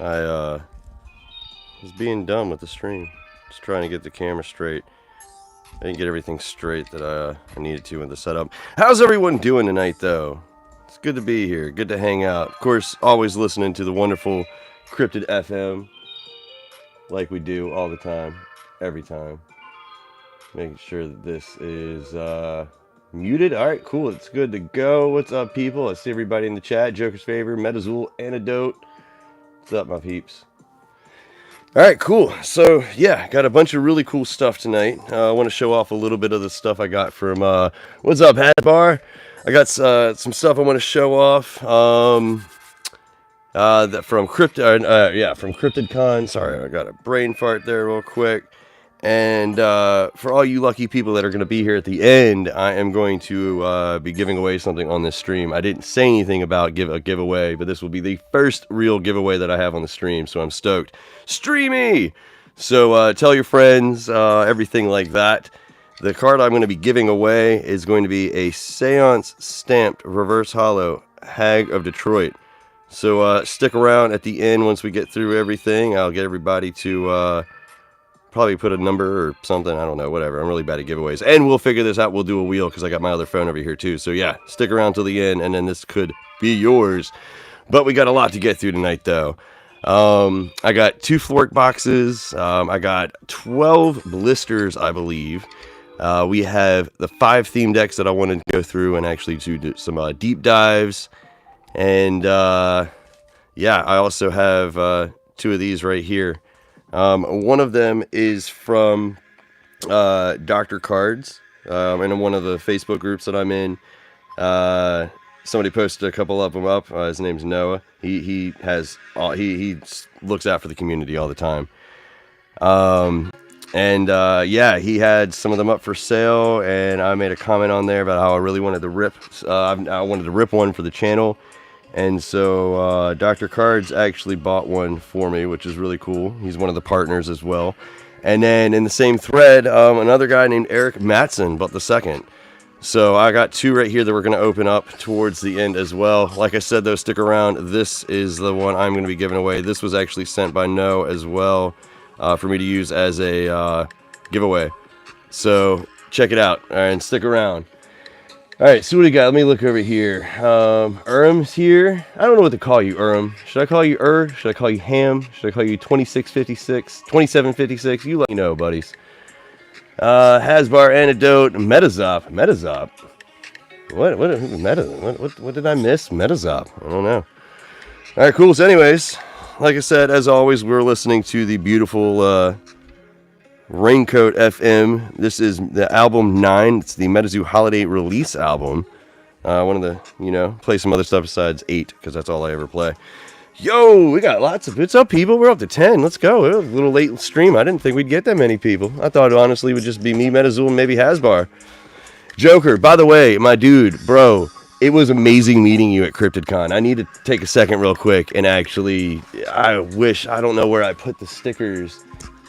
I was being dumb with the stream. Just trying to get the camera straight. I didn't get everything straight that I needed to in the setup. How's everyone doing tonight, though? It's good to be here. Good to hang out. Of course, always listening to the wonderful Cryptid FM, like we do all the time, every time. Making sure that this is muted. All right, cool. It's good to go. What's up, people? I see everybody in the chat. Joker's Favor, Metazul, Antidote. What's up, my peeps? All right, cool. So, yeah, got a bunch of really cool stuff tonight. I want to show off a little bit of the stuff I got from, what's up, Hasbar? I got some stuff I want to show off from from CryptidCon. Sorry, I got a brain fart there real quick. And for all you lucky people that are going to be here at the end, I am going to be giving away something on this stream. I didn't say anything about a giveaway, but this will be the first real giveaway that I have on the stream, so I'm stoked. Streamy! So tell your friends, everything like that. The card I'm going to be giving away is going to be a Seance stamped reverse holo Hag of Detroit. So stick around at the end once we get through everything. I'll get everybody to... probably put a number or something. I don't know. Whatever. I'm really bad at giveaways. And we'll figure this out. We'll do a wheel because I got my other phone over here too. So yeah, stick around till the end and then this could be yours. But we got a lot to get through tonight though. I got 2 flork boxes. I got 12 blisters, I believe. We have the 5 theme decks that I wanted to go through and actually do some deep dives. And yeah, I also have 2 of these right here. One of them is from Dr. Cards, in one of the Facebook groups that I'm in. Somebody posted a couple of them up. His name's Noah. He looks out for the community all the time. Yeah, he had some of them up for sale, and I made a comment on there about how I really wanted to rip. I wanted to rip one for the channel. And so Dr. Cards actually bought one for me, which is really cool. He's one of the partners as well. And then in the same thread, another guy named Eric Matson bought the second. So I got 2 right here that we're going to open up towards the end as well. Like I said, though, stick around. This is the one I'm going to be giving away. This was actually sent by No as well for me to use as a giveaway. So check it out. All right, and stick around. All right, so what do we got? Let me look over here. Urim's here. I don't know what to call you, Urim. Should I call you Should I call you Ham? Should I call you 2656? 2756? You let me know, buddies. Hasbar, Antidote, Metazop. Metazop? What did I miss? Metazop. I don't know. All right, cool. So anyways, like I said, as always, we're listening to the beautiful... Raincoat FM. This is the album 9. It's the Metazoo Holiday Release album. One of the, play some other stuff besides 8, because that's all I ever play. Yo, we got lots of... What's up, people? We're up to 10. Let's go. It was a little late stream. I didn't think we'd get that many people. I thought, honestly, it would just be me, Metazoo, and maybe Hasbar. Joker, by the way, my dude, bro, it was amazing meeting you at CryptidCon. I need to take a second real quick and actually... I don't know where I put the stickers...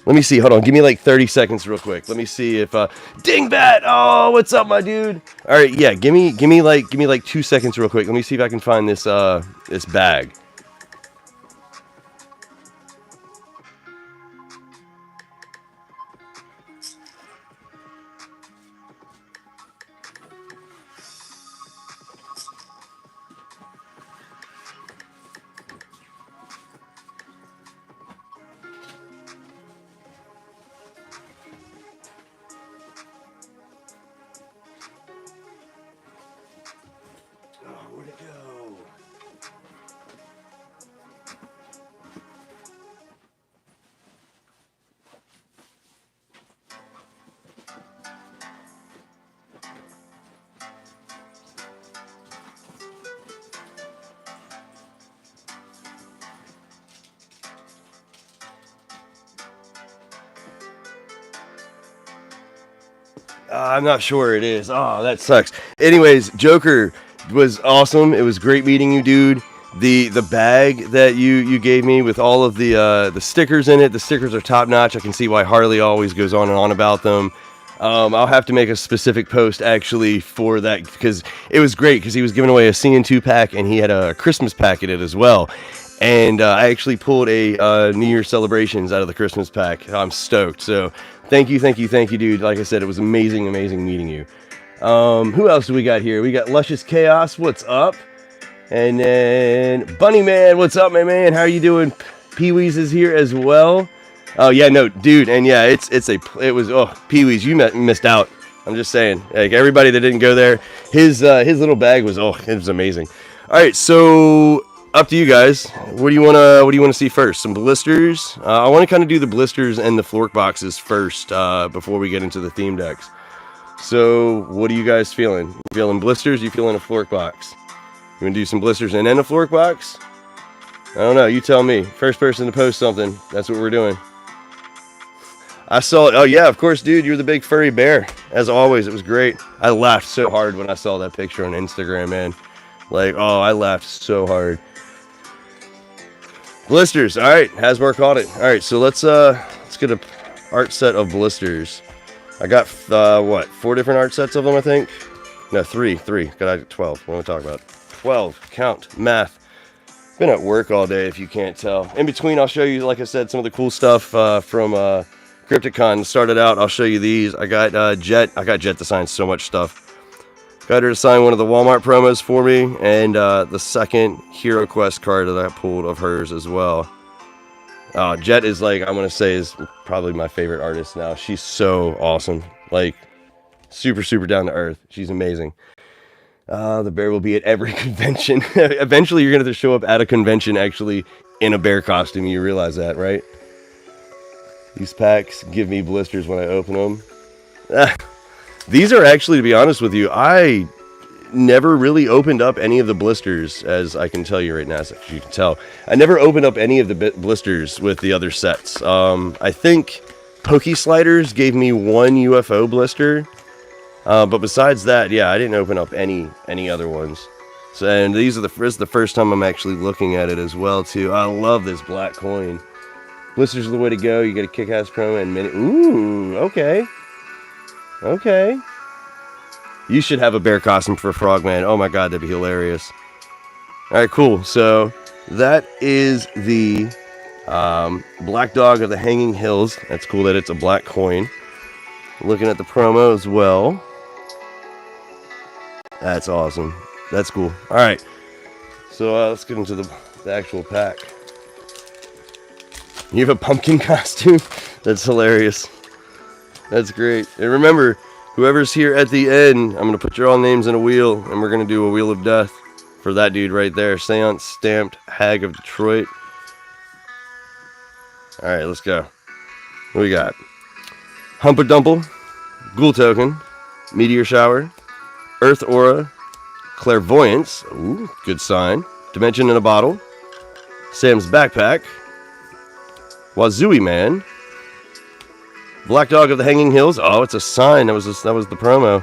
Let me see. Hold on. Give me like 30 seconds real quick. Let me see if Dingbat. Oh, what's up, my dude? All right, yeah. Give me like 2 seconds real quick. Let me see if I can find this this bag. I'm not sure where it is. Oh, that sucks. Anyways, Joker was awesome. It was great meeting you, dude. The bag that you gave me with all of the stickers in it. The stickers are top notch. I can see why Harley always goes on and on about them. I'll have to make a specific post actually for that because it was great because he was giving away a CN2 pack and he had a Christmas pack in it as well. And I actually pulled a New Year's celebrations out of the Christmas pack. I'm stoked. So thank you, dude. Like I said, it was amazing meeting you. Who else do we got here? We got Luscious Chaos. What's up? And then Bunny Man. What's up, my man? How are you doing? Pee-wee's is here as well. Oh yeah, no, dude. And yeah, Pee Wee's, you missed out. I'm just saying, like, everybody that didn't go there, his little bag was, it was amazing. All right, so up to you guys. What do you wanna see first? Some blisters. I want to kind of do the blisters and the flork boxes first before we get into the theme decks. So what are you guys feeling? You feeling blisters? You feeling a flork box? You wanna do some blisters and then a flork box? I don't know. You tell me. First person to post something. That's what we're doing. I saw it. Oh, yeah, of course, dude. You're the big furry bear. As always, it was great. I laughed so hard when I saw that picture on Instagram, man. Like, I laughed so hard. Blisters. All right. Hasbro caught it. All right, so let's get an art set of blisters. I got, 4 different art sets of them, I think? No, 3. Got 12. What am I talking about? 12. Count. Math. Been at work all day, if you can't tell. In between, I'll show you, like I said, some of the cool stuff from Crypticon. Started out, I'll show you these. I got Jet to sign so much stuff. Got her to sign one of the Walmart promos for me, and the second Hero Quest card that I pulled of hers as well. Jet is, like, I'm gonna say, is probably my favorite artist now. She's so awesome, like, super down to earth. She's amazing. The bear will be at every convention. Eventually, you're gonna have to show up at a convention actually in a bear costume. You realize that, right? These packs give me blisters when I open them. These are actually, to be honest with you, I never really opened up any of the blisters, as I can tell you right now, as you can tell. I never opened up any of the blisters with the other sets. I think Pokey Sliders gave me 1 UFO blister. But besides that, yeah, I didn't open up any other ones. So, and this is the first time I'm actually looking at it as well, too. I love this black coin. Blisters are the way to go. You get a kick-ass promo and mini. Ooh, okay. Okay. You should have a bear costume for Frogman. Oh my god, that'd be hilarious. Alright, cool. So, that is the Black Dog of the Hanging Hills. That's cool that it's a black coin. Looking at the promo as well. That's awesome. That's cool. Alright. So, let's get into the actual pack. You have a pumpkin costume? That's hilarious. That's great. And remember, whoever's here at the end, I'm going to put your all names in a wheel, and we're going to do a Wheel of Death for that dude right there. Seance Stamped Hag of Detroit. Alright, let's go. What we got? Humpadumple, Ghoul Token, Meteor Shower, Earth Aura, Clairvoyance, ooh, good sign, Dimension in a Bottle, Sam's Backpack, Wazooie Man, Black Dog of the Hanging Hills, oh, it's a sign, that was the promo.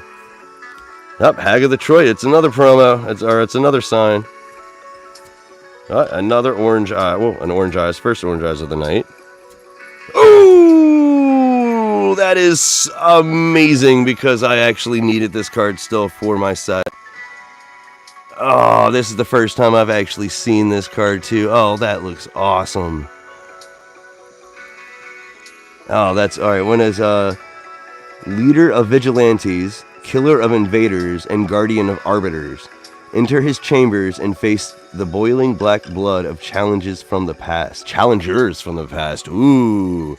Yep, Hag of Detroit, it's another promo, it's another sign. Another orange eye, an orange eyes, first orange eyes of the night. Ooh, that is amazing because I actually needed this card still for my set. Oh, this is the first time I've actually seen this card too. Oh, that looks awesome. Oh, that's alright. One is Leader of Vigilantes, Killer of Invaders, and Guardian of Arbiters. Enter his chambers and face the boiling black blood of challengers from the past. Ooh.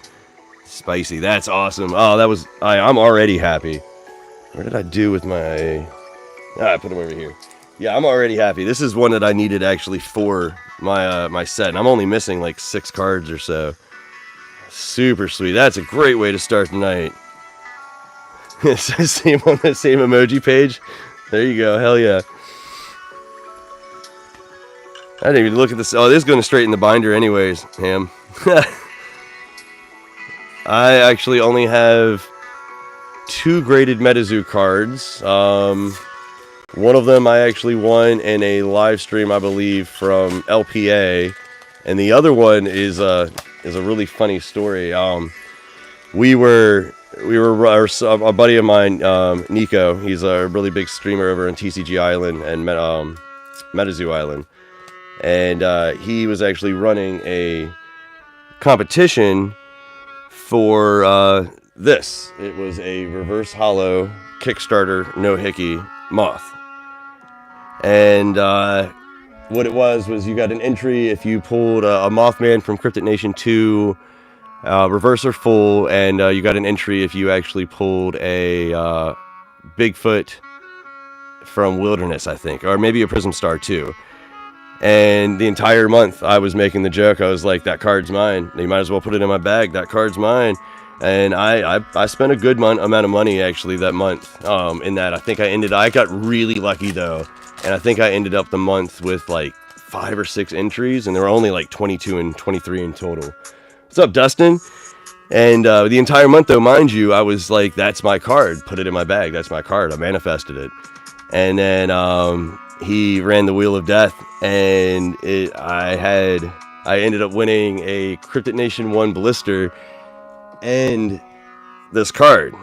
Spicy. That's awesome. Oh, I'm already happy. Where did I do with my... I put them over here. Yeah, I'm already happy. This is one that I needed actually for my my set. And I'm only missing like 6 cards or so. Super sweet. That's a great way to start the night. Same on the same emoji page. There you go. Hell yeah. I didn't even look at this. Oh, this is going straight in the binder anyways, Ham. I actually only have 2 graded MetaZoo cards. One of them I actually won in a live stream, I believe, from LPA. And the other one is a really funny story. We were a buddy of mine, Nico. He's a really big streamer over in TCG Island and MetaZoo Island. and he was actually running a competition for this. It was a reverse hollow Kickstarter no hickey moth, and what it was you got an entry if you pulled a Mothman from Cryptid Nation 2, reverse or full, and you got an entry if you actually pulled a Bigfoot from Wilderness, I think, or maybe a Prism Star too. And the entire month I was making the joke. I was like, that card's mine. You might as well put it in my bag. That card's mine. And I spent a good amount of money actually that month in that. I got really lucky though. And I think I ended up the month with like 5 or 6 entries, and there were only like 22 and 23 in total. What's up, Dustin? And the entire month though, mind you, I was like, that's my card. Put it in my bag. That's my card. I manifested it. And then he ran the Wheel of Death, and I ended up winning a Cryptid Nation 1 blister and this card.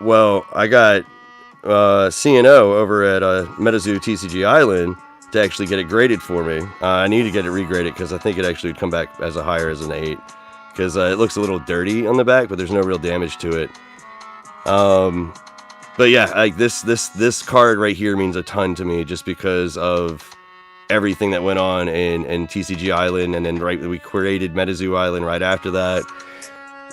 Well, I got CNO over at MetaZoo TCG Island to actually get it graded for me. I need to get it regraded because I think it actually would come back as a higher as an 8, because it looks a little dirty on the back, but there's no real damage to it. But yeah, like this card right here means a ton to me, just because of everything that went on in TCG Island, and then we created MetaZoo Island right after that.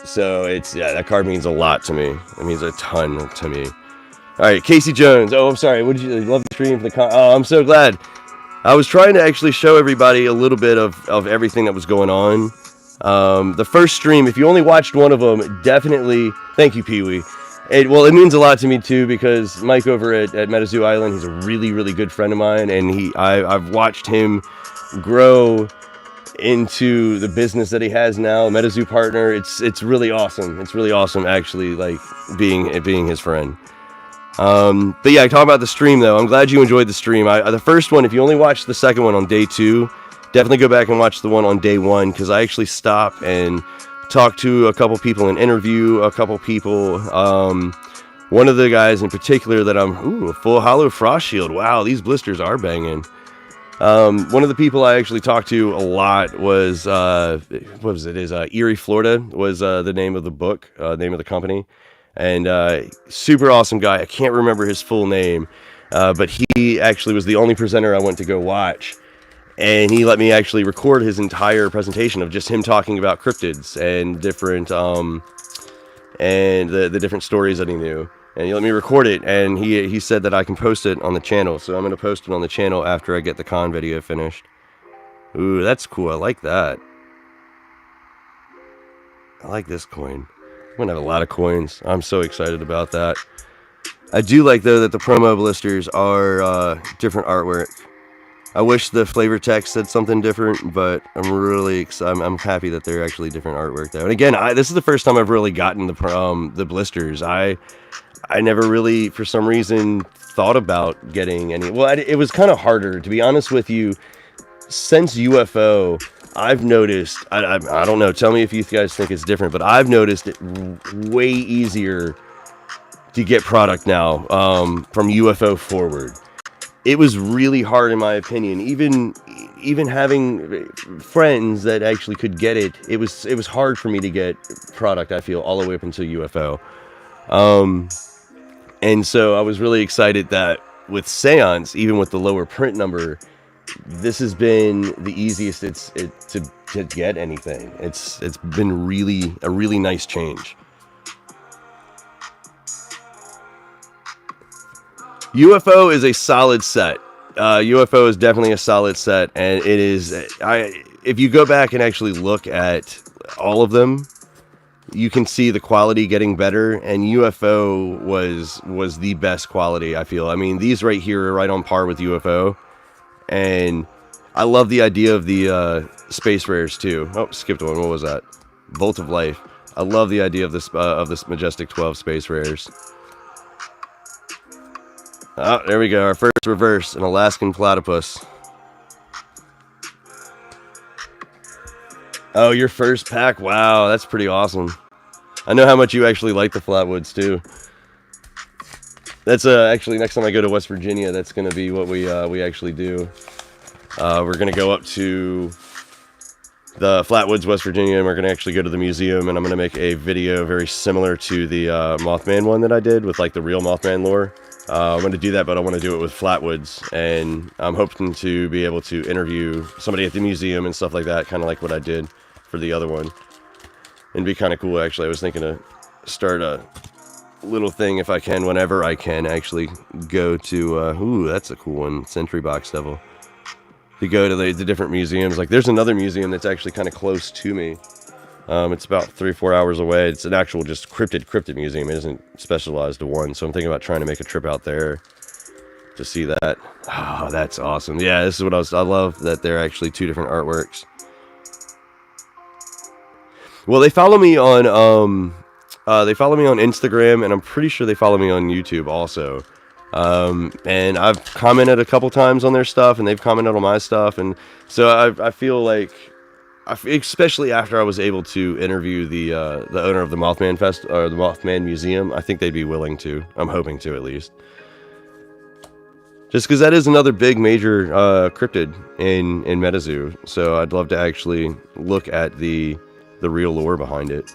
So that card means a lot to me. It means a ton to me. All right, Casey Jones. Oh, I'm sorry. What did you love the stream for the Oh, I'm so glad. I was trying to actually show everybody a little bit of everything that was going on. The first stream, if you only watched one of them, definitely thank you, Pee-wee. It means a lot to me too, because Mike over at MetaZoo Island, he's a really, really good friend of mine, and I've watched him grow into the business that he has now, MetaZoo partner. It's really awesome. It's really awesome actually, like being his friend. But yeah, talking about the stream though, I'm glad you enjoyed the stream. The first one, if you only watched the second one on day 2, definitely go back and watch the one on day 1, because I actually stopped and talked to a couple people and interview a couple people. One of the guys in particular that a full hollow frost shield. Wow, these blisters are banging. One of the people I actually talked to a lot was Erie, Florida was the name of the book, name of the company, and super awesome guy. I can't remember his full name, but he actually was the only presenter I went to go watch. And he let me actually record his entire presentation of just him talking about cryptids and different, and the different stories that he knew. And he let me record it, and he said that I can post it on the channel. So I'm going to post it on the channel after I get the con video finished. Ooh, that's cool. I like that. I like this coin. I'm going to have a lot of coins. I'm so excited about that. I do like, though, that the promo blisters are different artwork. I wish the flavor text said something different, but I'm really excited. I'm happy that they're actually different artwork though. And again, this is the first time I've really gotten the blisters. I never really, for some reason, thought about getting any. Well, it was kind of harder, to be honest with you. Since UFO, I've noticed. I don't know. Tell me if you guys think it's different, but I've noticed it way easier to get product now from UFO forward. It was really hard, in my opinion. Even having friends that actually could get it, it was hard for me to get product, I feel, all the way up until UFO. And so I was really excited that with Seance, even with the lower print number, this has been the easiest to get anything. It's been a really nice change. UFO is a solid set. UFO is definitely a solid set, and it is. If you go back and actually look at all of them, you can see the quality getting better. And UFO was the best quality, I feel. I mean, these right here are right on par with UFO, and I love the idea of the space rares too. Oh, skipped one. What was that? Bolt of Life. I love the idea of this Majestic 12 space rares. Oh, there we go. Our first reverse, an Alaskan platypus. Oh, your first pack. Wow, that's pretty awesome. I know how much you actually like the Flatwoods, too. That's actually next time I go to West Virginia, that's going to be what we actually do. We're going to go up to the Flatwoods, West Virginia, and we're going to actually go to the museum, and I'm going to make a video very similar to the Mothman one that I did with like the real Mothman lore. I'm going to do that, but I want to do it with Flatwoods, and I'm hoping to be able to interview somebody at the museum and stuff like that, kind of like what I did for the other one. It'd be kind of cool, actually. I was thinking to start a little thing, if I can, whenever I can, actually go to, ooh, that's a cool one, Sentry Box Devil. To go to the different museums. Like, there's another museum that's actually kind of close to me. It's about 3 or 4 hours away. It's an actual just cryptid museum. It isn't specialized to one. So I'm thinking about trying to make a trip out there to see that. Oh, that's awesome. Yeah, this is what I love that they're actually 2 different artworks. Well, they follow me on Instagram, and I'm pretty sure they follow me on YouTube also. And I've commented a couple times on their stuff, and they've commented on my stuff, and so I feel like, especially after I was able to interview the owner of the Mothman Fest or the Mothman Museum, I think they'd be willing to. I'm hoping to, at least. Just because that is another big major cryptid in MetaZoo, so I'd love to actually look at the real lore behind it.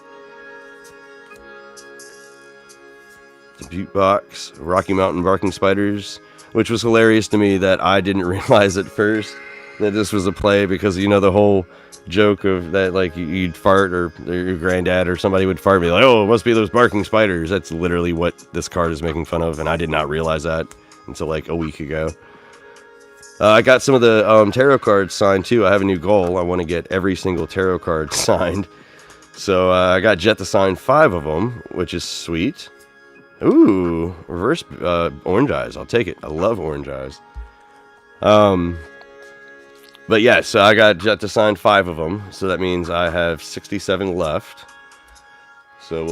The Butte Box, Rocky Mountain Barking Spiders, which was hilarious to me that I didn't realize at first that this was a play, because you know the whole joke of that, like you'd fart or your granddad or somebody would fart and be like, oh, it must be those barking spiders. That's literally what this card is making fun of, and I did not realize that until like a week ago. I got some of the tarot cards signed too. I have a new goal. I want to get every single tarot card signed. So I got Jet to sign 5 of them, which is sweet. Ooh, reverse orange eyes. I'll take it. I love orange eyes. But yeah, so I got Jet to sign 5 of them. So that means I have 67 left. So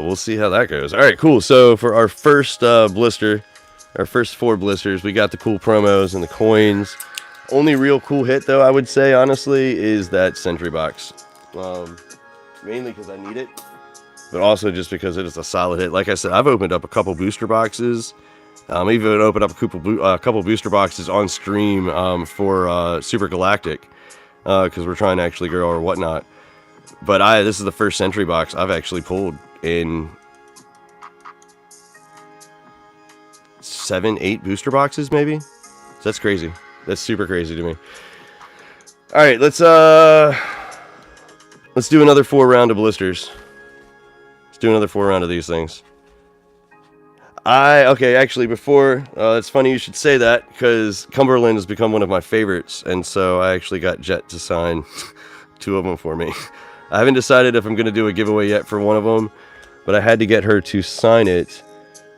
we'll see how that goes. All right, cool. So for our first blister, our first 4 blisters, we got the cool promos and the coins. Only real cool hit, though, I would say, honestly, is that Sentry Box. Mainly because I need it, but also just because it is a solid hit. Like I said, I've opened up a couple booster boxes. I've even opened up a couple booster boxes on stream for Super Galactic, because we're trying to actually grow or whatnot. But this is the first Sentry Box I've actually pulled in 7, 8 booster boxes, maybe. So that's crazy. That's super crazy to me. All right, let's do another 4 round of blisters. Let's do another 4 round of these things. Okay, actually, before, it's funny you should say that, because Cumberland has become one of my favorites, and so I actually got Jet to sign 2 of them for me. I haven't decided if I'm going to do a giveaway yet for one of them, but I had to get her to sign it,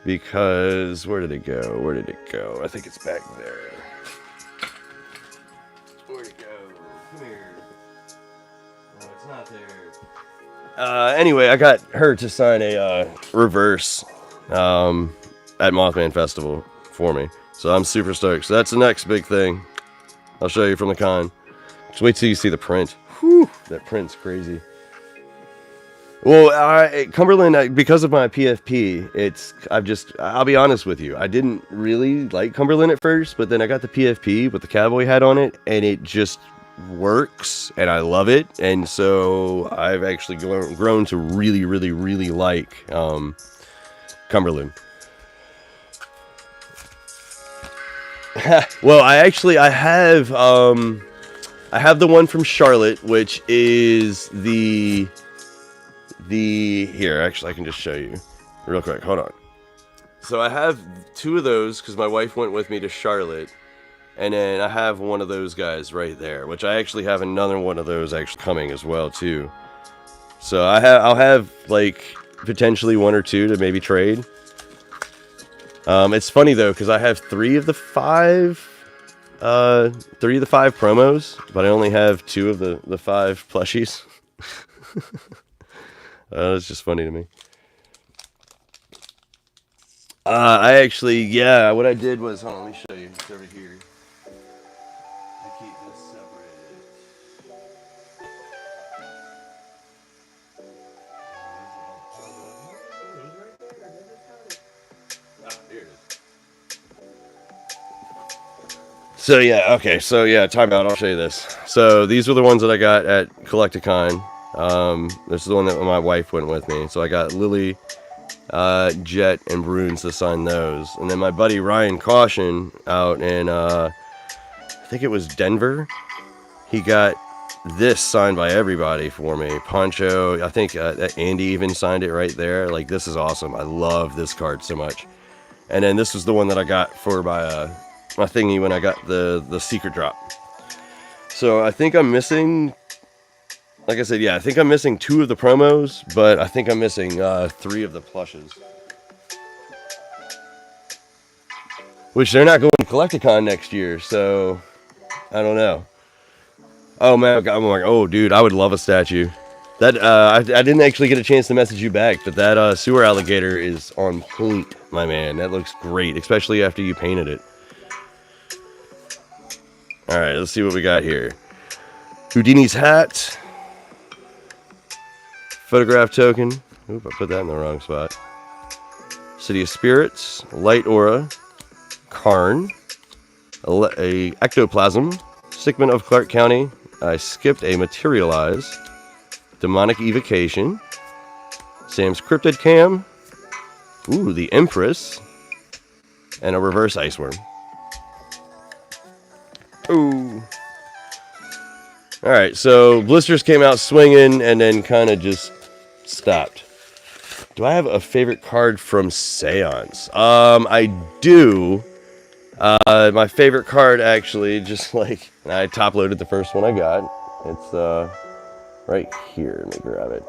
because, where did it go? Where did it go? I think it's back there. Where'd it go? Come here. No, it's not there. Anyway, I got her to sign a reverse at Mothman Festival for me, so I'm super stoked. So that's the next big thing I'll show you from the con. Just wait till you see the print. Whew, that print's crazy. Well, Cumberland, because of my PFP, I'll be honest with you, I didn't really like Cumberland at first, but then I got the PFP with the cowboy hat on it, and it just works, and I love it, and so I've actually grown to really, really, really like Cumberland. Well, I have the one from Charlotte, which is the here, actually I can just show you real quick. Hold on. So I have 2 of those because my wife went with me to Charlotte, and then I have one of those guys right there, which I actually have another one of those actually coming as well too. So I'll have like potentially 1 or 2 to maybe trade. It's funny though, because I have 3 of the 5 promos, but I only have 2 of the 5 plushies. It's just funny to me. What I did was, hold on, let me show you. It's over here. I keep this separated. Here it is. So yeah, okay, so yeah, time out. I'll show you this. So these were the ones that I got at Collecticon. This is the one that my wife went with me. So I got Lily, Jet, and Bruins to sign those. And then my buddy Ryan Caution out in, I think it was Denver. He got this signed by everybody for me. Poncho, I think Andy even signed it right there. Like, this is awesome. I love this card so much. And then this was the one that I got for my thingy when I got the secret drop. So I think I'm missing, like I said, yeah, I think I'm missing 2 of the promos, but I think I'm missing 3 of the plushes. Which they're not going to Collecticon next year, so I don't know. Oh man, I'm like, oh dude, I would love a statue. That I didn't actually get a chance to message you back, but that sewer alligator is on point, my man. That looks great, especially after you painted it. All right, let's see what we got here. Houdini's hat, photograph token. Oop, I put that in the wrong spot. City of Spirits, Light Aura, Karn, a Ectoplasm, Sickman of Clark County. I skipped a Materialize, Demonic Evocation, Sam's Cryptid Cam, ooh, the Empress, and a Reverse Iceworm. Ooh. Alright, so Blisters came out swinging and then kind of just stopped. Do I have a favorite card from Seance? I do. My favorite card, actually, just like, I top-loaded the first one I got. It's, right here. Let me grab it.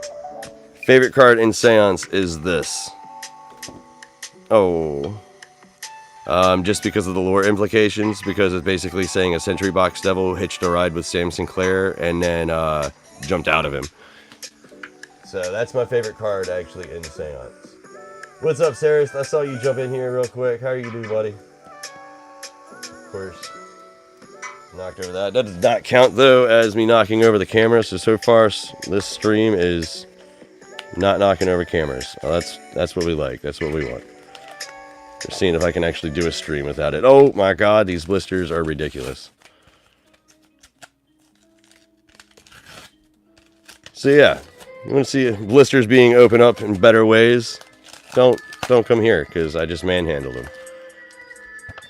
Favorite card in Seance is this. Oh. Just because of the lore implications, because it's basically saying a Century Box Devil hitched a ride with Sam Sinclair and then, jumped out of him. So that's my favorite card, actually, in Seance. What's up, Saris? I saw you jump in here real quick. How are you doing, buddy? Of course. Knocked over that. That does not count, though, as me knocking over the camera. So far, this stream is not knocking over cameras. Well, that's what we like. That's what we want. Just seeing if I can actually do a stream without it. Oh, my God. These blisters are ridiculous. So, yeah. You want to see blisters being opened up in better ways? Don't come here, because I just manhandled them.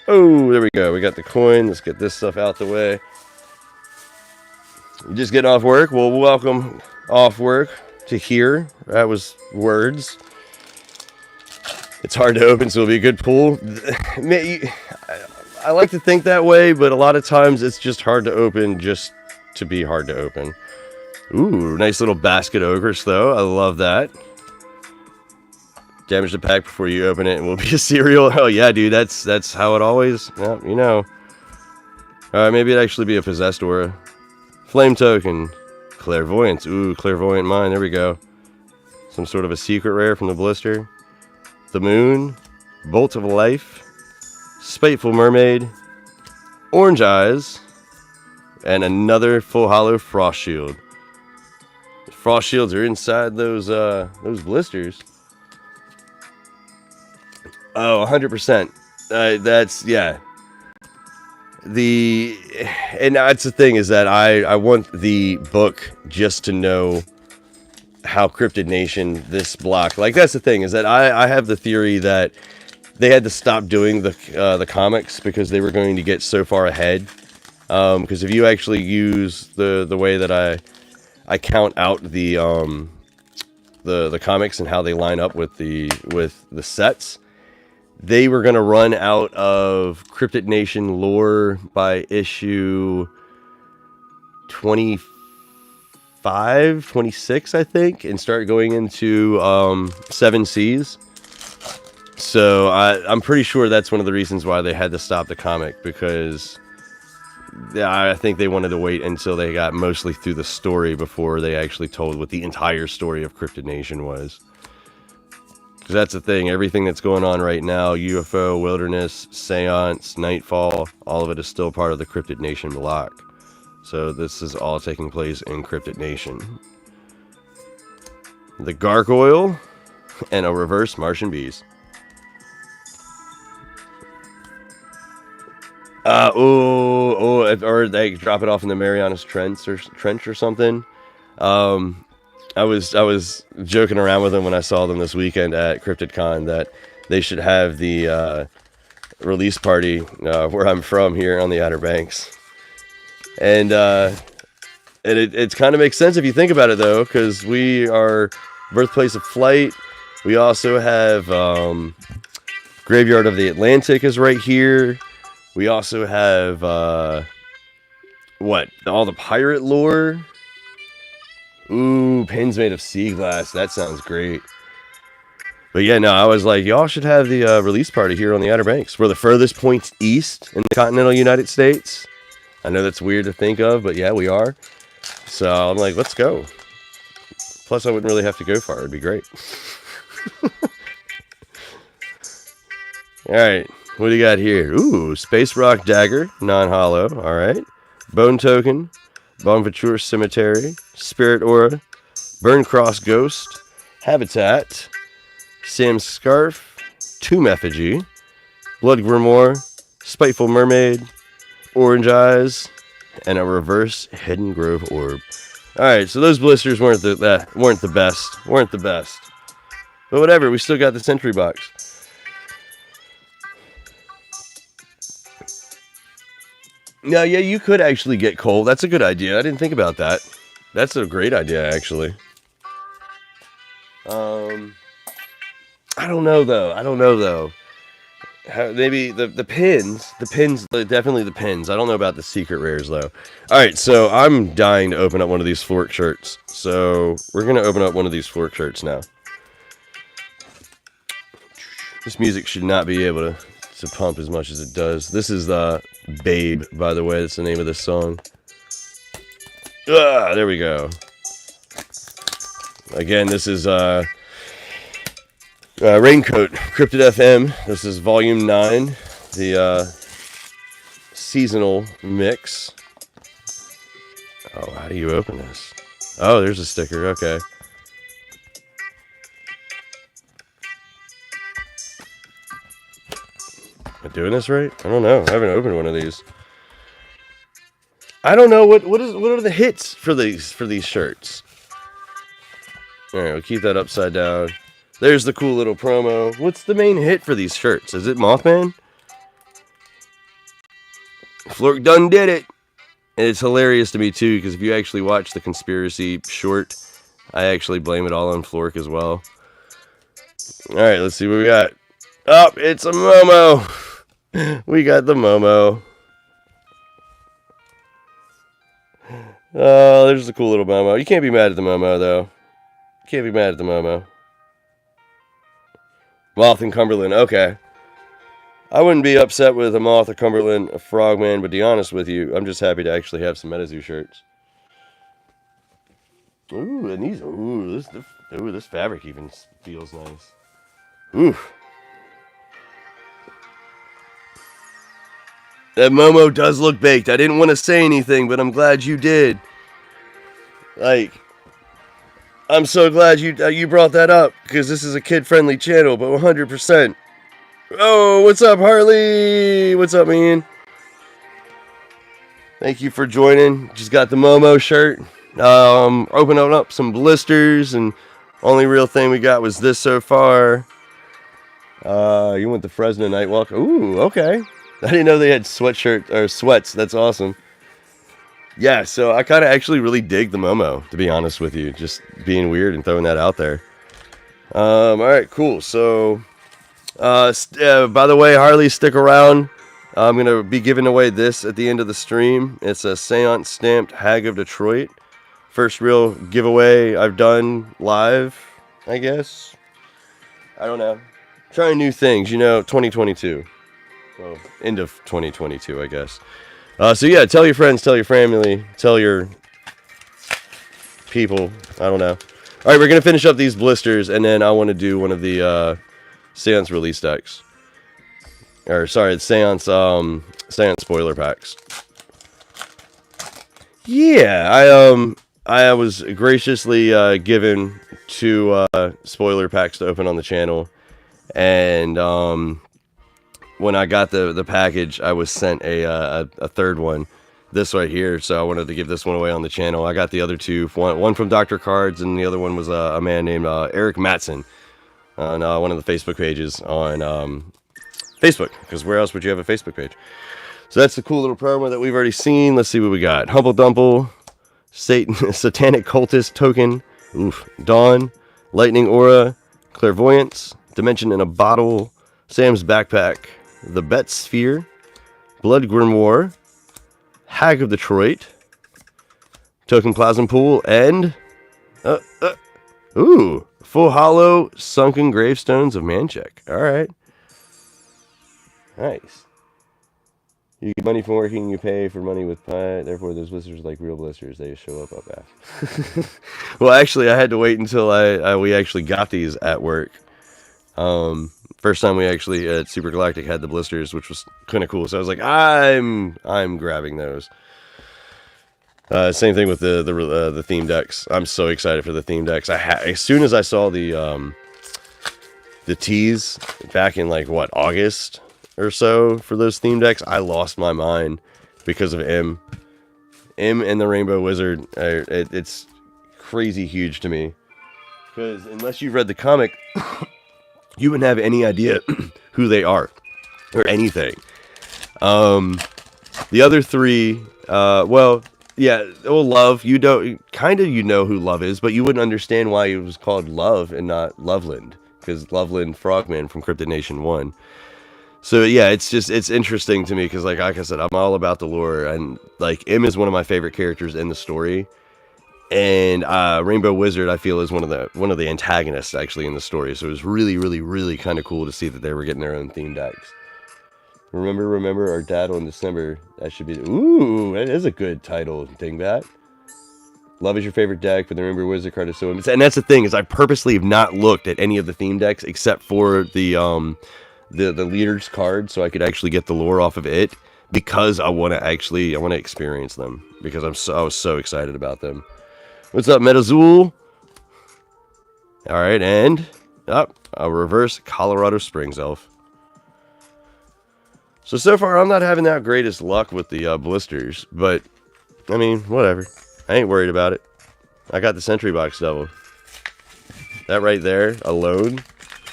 Oh, there we go. We got the coin. Let's get this stuff out the way. You just getting off work? Well, welcome off work to here. That was words. It's hard to open, so it'll be a good pull. I like to think that way, but a lot of times it's just hard to open just to be hard to open. Ooh, nice little basket ogres, though. I love that. Damage the pack before you open it and will be a cereal. Oh yeah, dude, that's how it always, yeah, you know. Alright, maybe it'd actually be a possessed aura. Flame token. Clairvoyance. Ooh, clairvoyant mind, there we go. Some sort of a secret rare from the blister. The moon. Bolt of life. Spiteful mermaid. Orange eyes. And another full hollow frost shield. The frost shields are inside those blisters. Oh, 100%. That's, yeah. And that's the thing, is that I want the book just to know how Cryptid Nation, this block, like, that's the thing, is that I have the theory that they had to stop doing the comics because they were going to get so far ahead. Because if you actually use the way that I count out the comics and how they line up with the sets, they were going to run out of Cryptid Nation lore by issue 25, 26, I think, and start going into 7 Seas. So I'm pretty sure that's one of the reasons why they had to stop the comic, because I think they wanted to wait until they got mostly through the story before they actually told what the entire story of Cryptid Nation was. Because that's the thing, everything that's going on right now, UFO, Wilderness, Seance, Nightfall, all of it is still part of the Cryptid Nation block. So this is all taking place in Cryptid Nation. The Gargoyle, and a reverse Martian Beast. Or they drop it off in the Marianas Trench or something. Um, I was joking around with them when I saw them this weekend at CryptidCon that they should have the release party where I'm from here on the Outer Banks, and it kind of makes sense if you think about it though, because we are birthplace of flight. We also have Graveyard of the Atlantic is right here. We also have all the pirate lore. Ooh, pins made of sea glass. That sounds great. But yeah, no, I was like, y'all should have the release party here on the Outer Banks. We're the furthest point east in the continental United States. I know that's weird to think of, but yeah, we are. So I'm like, let's go. Plus, I wouldn't really have to go far. It'd be great. All right, what do you got here? Ooh, Space Rock Dagger, non-hollow. All right. Bone Token, Bonaventure Cemetery, Spirit Aura, Burn Cross Ghost, Habitat, Sam's Scarf, Tomb Effigy, Blood Grimoire, Spiteful Mermaid, Orange Eyes, and a reverse Hidden Grove Orb. Alright, so those blisters weren't the best. But whatever, we still got the Sentry Box. Now, yeah, you could actually get coal. That's a good idea. I didn't think about that. That's a great idea, actually. I don't know though. Maybe the pins, definitely the pins. I don't know about the secret rares though. All right, so I'm dying to open up one of these flork shirts. So we're gonna open up one of these flork shirts now. This music should not be able to pump as much as it does. This is the Babe, by the way. That's the name of this song. There we go. Again, this is Raincoat, Cryptid FM. This is Volume 9, the seasonal mix. Oh, how do you open this? Oh, there's a sticker. Okay. Am I doing this right? I don't know. I haven't opened one of these. I don't know what are the hits for these shirts. All right, we'll keep that upside down. There's the cool little promo. What's the main hit for these shirts? Is it Mothman? Flork done did it. And it's hilarious to me, too, because if you actually watch the conspiracy short, I actually blame it all on Flork as well. Alright, let's see what we got. Oh, it's a Momo. We got the Momo. Oh, there's the cool little Momo. You can't be mad at the Momo, though. Can't be mad at the Momo. Moth and Cumberland, okay. I wouldn't be upset with a Moth, a Cumberland, a Frogman, but to be honest with you, I'm just happy to actually have some MetaZoo shirts. Ooh, and these, this fabric even feels nice. Ooh. That Momo does look baked. I didn't want to say anything, but I'm glad you did. Like, I'm so glad you brought that up, because this is a kid-friendly channel, but 100%. Oh, what's up, Harley? What's up, man? Thank you for joining. Just got the Momo shirt. Opening up some blisters, and only real thing we got was this so far. You went the Fresno Nightwalk. Ooh, okay. I didn't know they had sweatshirt or sweats. That's awesome. Yeah, so I kind of actually really dig the Momo, to be honest with you. Just being weird and throwing that out there. All right, cool. So, by the way, Harley, stick around. I'm going to be giving away this at the end of the stream. It's a Seance stamped Hag of Detroit. First real giveaway I've done live, I guess. I don't know. Trying new things, 2022. Well, end of 2022, I guess. So yeah, tell your friends, tell your family, tell your people. I don't know. All right, we're going to finish up these blisters, and then I want to do one of the Seance release decks. Or, sorry, it's Seance spoiler packs. Yeah, I was graciously given 2 spoiler packs to open on the channel. And when I got the package, I was sent a third one, this right here. So I wanted to give this one away on the channel. I got the other two, one from Dr. Cards, and the other one was a man named Eric Matson on one of the Facebook pages on Facebook. Because where else would you have a Facebook page? So that's the cool little promo that we've already seen. Let's see what we got. Humble Dumple, Satan, Satanic Cultist Token, oof, Dawn, Lightning Aura, Clairvoyance, Dimension in a Bottle, Sam's Backpack, the Bet Sphere, Blood Grimoire, Hag of Detroit, Token Plasma Pool, and Full Hollow Sunken Gravestones of Manchek. Alright. Nice. You get money from working, you pay for money with pie. Therefore, those blisters are like real blisters. They just show up after. Well, actually, I had to wait until we actually got these at work. First time we actually at Super Galactic had the blisters, which was kind of cool. So I was like, I'm grabbing those. Same thing with the theme decks. I'm so excited for the theme decks. As soon as I saw the teas back in like what, August or so for those theme decks, I lost my mind because of M and the Rainbow Wizard. It's crazy huge to me, because unless you've read the comic, you wouldn't have any idea who they are or anything. The other three, well, yeah, well, Love, you know who Love is, but you wouldn't understand why it was called Love and not Loveland, because Loveland Frogman from Cryptid Nation 1. So yeah, it's interesting to me, because like I said, I'm all about the lore, and like M is one of my favorite characters in the story, and Rainbow Wizard I feel is one of the antagonists actually in the story. So it was really, really, really kind of cool to see that they were getting their own theme decks. Remember our dad on December. That should be, ooh, that is a good title, Dingbat. Love is your favorite deck, but the Rainbow Wizard card is so, and that's the thing, is I purposely have not looked at any of the theme decks except for the leader's card, so I could actually get the lore off of it, because I want to experience them, because I was so excited about them. What's up, Metazul? All right, and a reverse Colorado Springs elf. So far I'm not having that greatest luck with the blisters, but I mean, whatever. I ain't worried about it. I got the Sentry Box double. That right there alone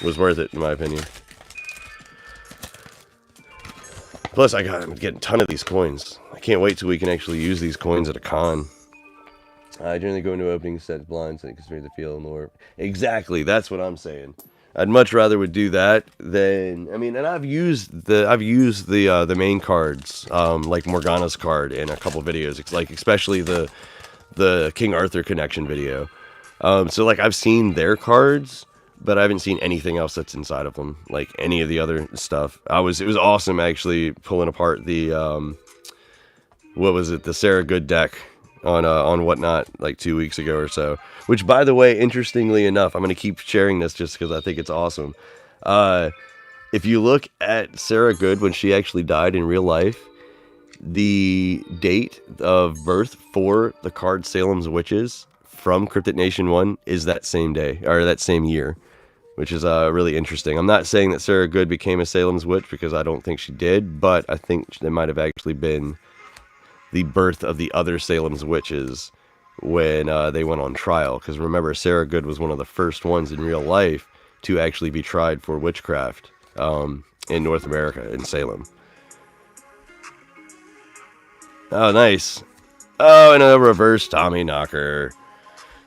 was worth it, in my opinion. Plus, I'm getting a ton of these coins. I can't wait till we can actually use these coins at a con. I generally go into opening set blind so I can the feel more. Exactly, that's what I'm saying. I'd much rather would do that than, I mean, and I've used the main cards, like Morgana's card in a couple videos, like especially the King Arthur connection video. So like I've seen their cards, but I haven't seen anything else that's inside of them, like any of the other stuff. It was awesome actually pulling apart the what was it, the Sarah Good deck on Whatnot like 2 weeks ago or so. Which, by the way, interestingly enough, I'm going to keep sharing this just because I think it's awesome. If you look at Sarah Good when she actually died in real life, the date of birth for the card Salem's Witches from Cryptid Nation 1 is that same day, or that same year, which is really interesting. I'm not saying that Sarah Good became a Salem's Witch, because I don't think she did, but I think it might have actually been the birth of the other Salem's Witches when they went on trial. Because remember, Sarah Good was one of the first ones in real life to actually be tried for witchcraft in North America, in Salem. Oh, nice. Oh, and a reverse Tommy Knocker.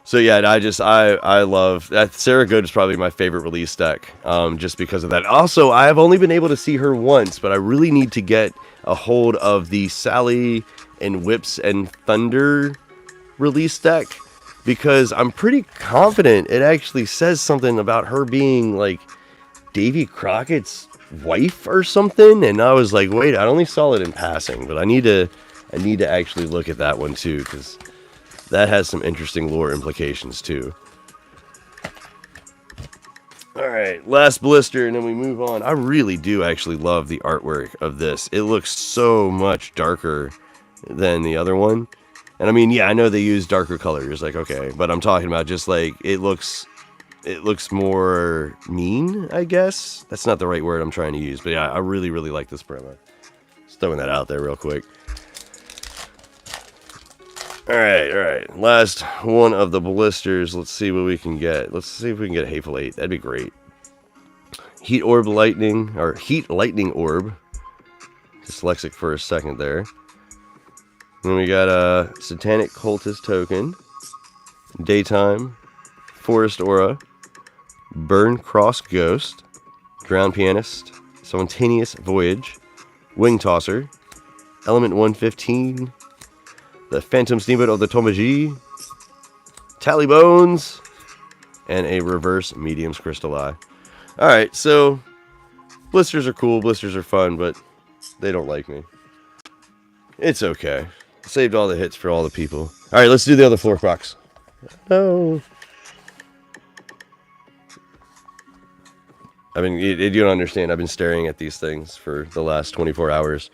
So yeah, I love that. Sarah Good is probably my favorite release deck, just because of that. Also, I've only been able to see her once, but I really need to get a hold of the Sally and Whips and Thunder release deck, because I'm pretty confident it actually says something about her being like Davy Crockett's wife or something, and I was like, wait, I only saw it in passing, but I need to actually look at that one too, because that has some interesting lore implications too. Alright, last blister and then we move on. I really do actually love the artwork of this. It looks so much darker than the other one. And I mean, yeah, I know they use darker colors, like, okay, but I'm talking about just like, it looks it looks more mean, I guess. That's not the right word I'm trying to use, but yeah, I really, really like this promo. Just throwing that out there real quick. Alright. Last one of the blisters. Let's see what we can get. Let's see if we can get a Hateful 8. That'd be great. Heat Lightning Orb. Dyslexic for a second there. Then we got a Satanic Cultist Token. Daytime. Forest Aura. Burn Cross Ghost. Ground Pianist. Spontaneous Voyage. Wing Tosser. Element 115. The Phantom Steamboat of the Tomaji. Tally Bones. And a Reverse Medium's Crystal Eye. Alright, so blisters are cool, blisters are fun, but they don't like me. It's okay. Saved all the hits for all the people. Alright, let's do the other flork box. No. You don't understand, I've been staring at these things for the last 24 hours.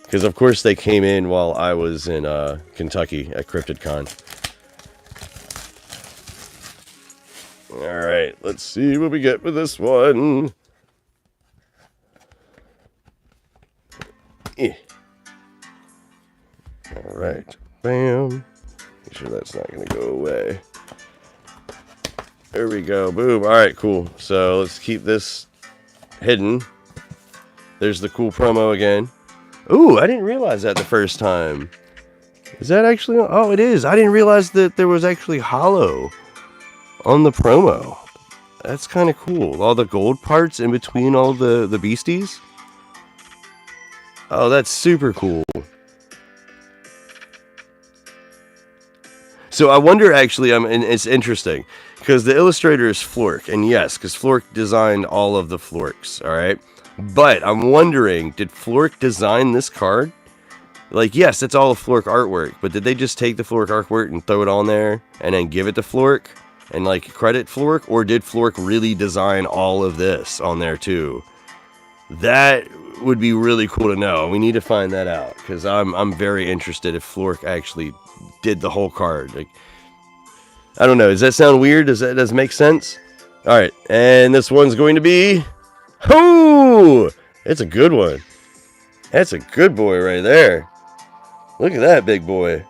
Because, of course, they came in while I was in Kentucky at CryptidCon. Alright, let's see what we get with this one. Alright, bam. Make sure that's not going to go away. There we go, boom. Alright, cool. So let's keep this hidden. There's the cool promo again. Ooh, I didn't realize that the first time. Is that actually... Oh, it is. I didn't realize that there was actually hollow on the promo. That's kind of cool. All the gold parts in between all the beasties. Oh, that's super cool. So I wonder, actually, and it's interesting, because the illustrator is Flork, and yes, because Flork designed all of the Florks, alright? But I'm wondering, did Flork design this card? Like, yes, it's all a Flork artwork, but did they just take the Flork artwork and throw it on there, and then give it to Flork, and, like, credit Flork? Or did Flork really design all of this on there, too? That would be really cool to know. We need to find that out, because I'm very interested if Flork actually did the whole card. Like, I don't know. Does that sound weird? Does it make sense? Alright, and this one's going to be... Oh! It's a good one. That's a good boy right there. Look at that big boy.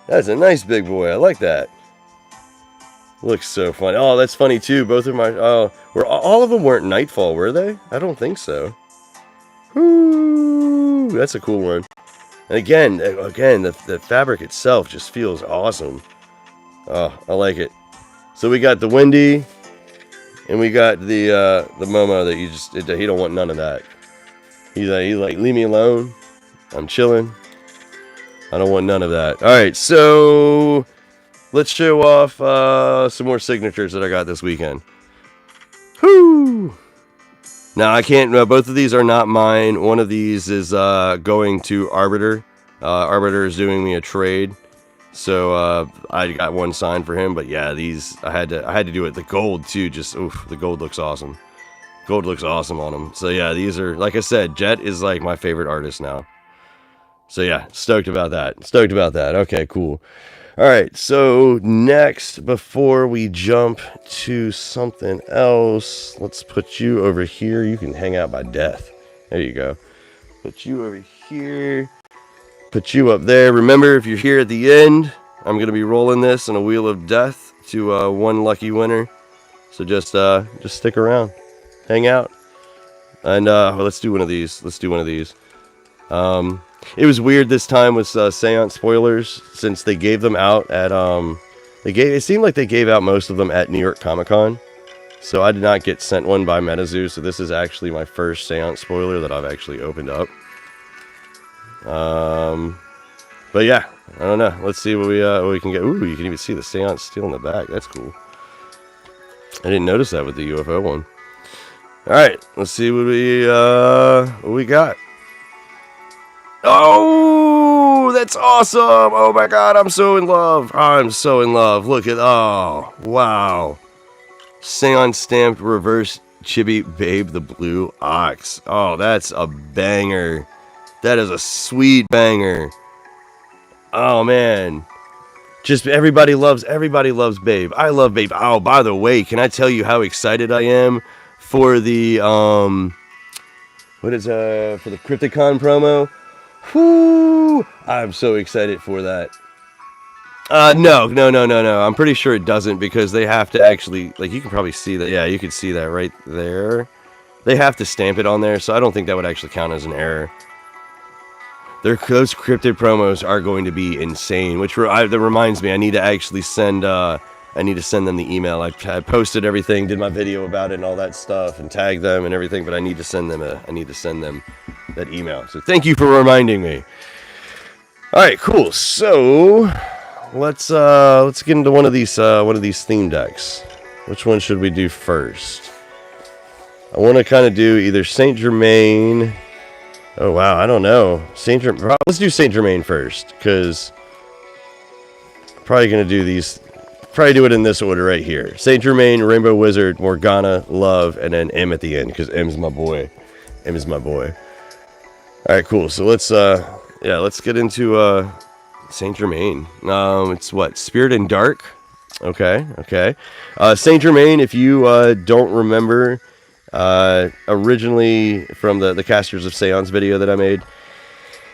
That's a nice big boy. I like that. Looks so funny. Oh, that's funny too. Both of my... were all of them weren't Nightfall, were they? I don't think so. Ooh, that's a cool one. And again, the fabric itself just feels awesome. Oh, I like it. So we got the Wendy, and we got the Momo that he don't want none of that. He's like, leave me alone. I'm chilling. I don't want none of that. All right, so let's show off some more signatures that I got this weekend. Whoo! Now, I can't... both of these are not mine. One of these is going to Arbiter. Arbiter is doing me a trade. So, I got one signed for him. But yeah, these... I had to do it. The gold, too. Just... Oof, the gold looks awesome. Gold looks awesome on them. So yeah, these are... Like I said, Jet is like my favorite artist now. So yeah, stoked about that. Stoked about that. Okay, cool. Alright, so next, before we jump to something else, let's put you over here. You can hang out by death. There you go. Put you over here. Put you up there. Remember, if you're here at the end, I'm going to be rolling this in a wheel of death to one lucky winner. So just stick around. Hang out. And let's do one of these. Let's do one of these. It was weird this time with Seance spoilers, since they gave them out at it seemed like they gave out most of them at New York Comic Con. So I did not get sent one by MetaZoo, so this is actually my first Seance spoiler that I've actually opened up. But yeah, I don't know. Let's see what we can get. Ooh, you can even see the Seance steel in the back. That's cool. I didn't notice that with the UFO one. All right, let's see what we got. Oh, that's awesome. Oh my god, I'm so in love. I'm so in love. Look at... Oh, wow. Seance stamped reverse chibi babe the blue ox. Oh, that's a banger. That is a sweet banger. Oh man. Just everybody loves Babe. I love Babe. Oh, by the way, can I tell you how excited I am for the for the Crypticon promo? Whoo! I'm so excited for that. No. I'm pretty sure it doesn't because they have to actually, like, you can probably see that. Yeah, you can see that right there. They have to stamp it on there, so I don't think that would actually count as an error. Those cryptid promos are going to be insane. That reminds me, I need to actually send. I need to send them the email. I posted everything, did my video about it and all that stuff, and tagged them and everything. But I need to send them that email. So thank you for reminding me. All right, cool. So let's get into one of these theme decks. Which one should we do first? I want to kind of do either Saint Germain. Oh wow, I don't know. Let's do Saint Germain first, because I'm probably gonna do these. Probably do it in this order right here: Saint Germain, Rainbow Wizard, Morgana, Love, and then M at the end, because M is my boy. M is my boy. All right, cool. So let's get into Saint Germain. It's what, Spirit and Dark. Okay. Saint Germain, if you don't remember. Originally from the Casters of Seance video that I made,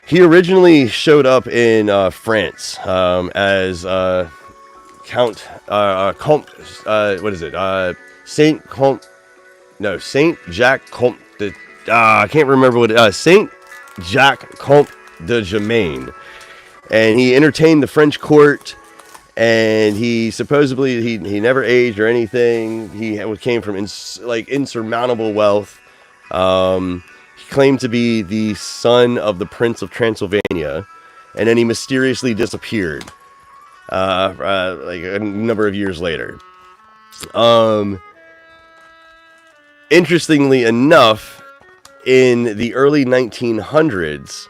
he originally showed up in France as Count Comte. What is it? Saint Jacques Comte de. I can't remember what Saint Jacques Comte de Germain, and he entertained the French court. And he supposedly he never aged or anything. He came from insurmountable wealth. He claimed to be the son of the Prince of Transylvania, and then he mysteriously disappeared like a number of years later. Interestingly enough, in the early 1900s,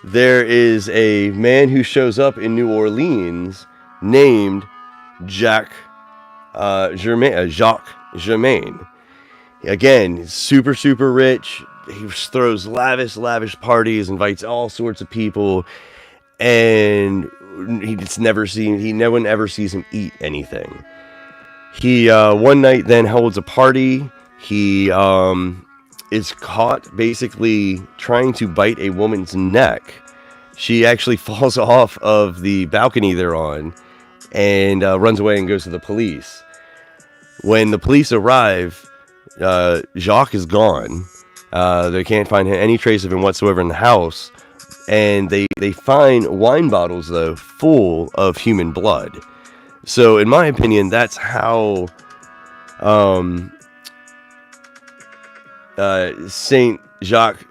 there is a man who shows up in New Orleans named Jacques Germain. Again, super rich. He throws lavish parties, invites all sorts of people, and no one ever sees him eat anything. He one night then holds a party. He is caught basically trying to bite a woman's neck. She actually falls off of the balcony they're on and runs away and goes to the police. When the police arrive, Jacques is gone. They can't find any trace of him whatsoever in the house. And they find wine bottles, though, full of human blood. So, in my opinion, that's how Saint Jacques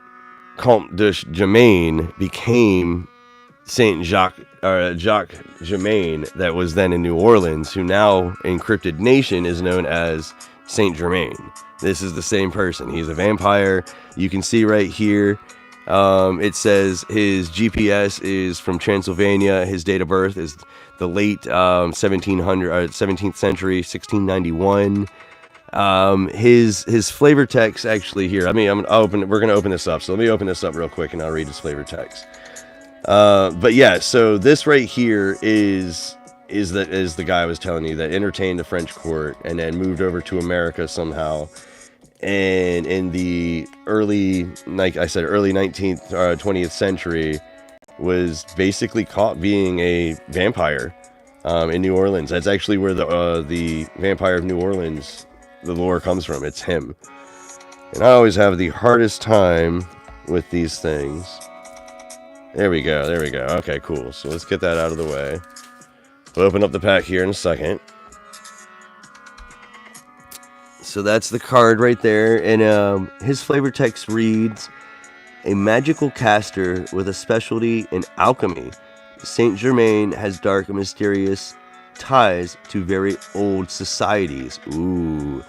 Comte de Germain became Jacques Germain, that was then in New Orleans, who now in Cryptid Nation is known as Saint Germain. This is the same person. He's a vampire. You can see right here, it says his GPS is from Transylvania. His date of birth is the late 17th century, 1691. His flavor text actually here. We're gonna open this up. So let me open this up real quick and I'll read his flavor text. But yeah, so this right here is the guy I was telling you that entertained the French court and then moved over to America somehow. And in the early 19th, 20th century, was basically caught being a vampire in New Orleans. That's actually where the Vampire of New Orleans, the lore comes from. It's him. And I always have the hardest time with these things. There we go. Okay, cool. So let's get that out of the way. We'll open up the pack here in a second. So that's the card right there. And his flavor text reads, a magical caster with a specialty in alchemy. Saint Germain has dark and mysterious ties to very old societies. Ooh.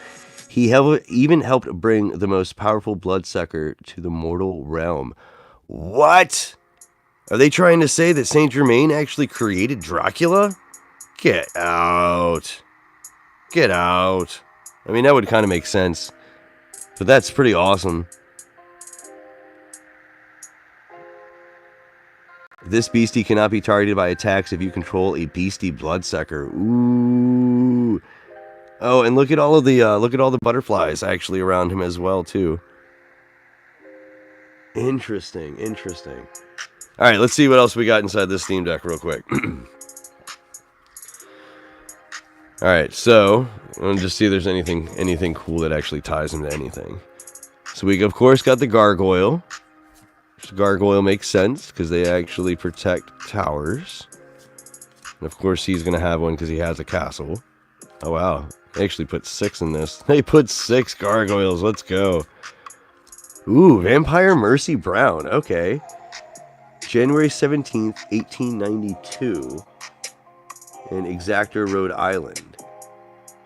He even helped bring the most powerful bloodsucker to the mortal realm. What? Are they trying to say that Saint Germain actually created Dracula? Get out. I mean, that would kind of make sense. But that's pretty awesome. This beastie cannot be targeted by attacks if you control a beastie bloodsucker. Ooh. Oh, and look at all the butterflies actually around him as well too. Interesting, interesting. All right, let's see what else we got inside this Steam Deck real quick. All right, so I'm gonna just see if there's anything cool that actually ties into anything. So we of course got the gargoyle. Gargoyle makes sense because they actually protect towers. And of course he's going to have one because he has a castle. Oh wow, they actually put 6 in this. They put 6 gargoyles, let's go. Ooh, Vampire Mercy Brown, okay. January 17th, 1892 in Exactor, Rhode Island.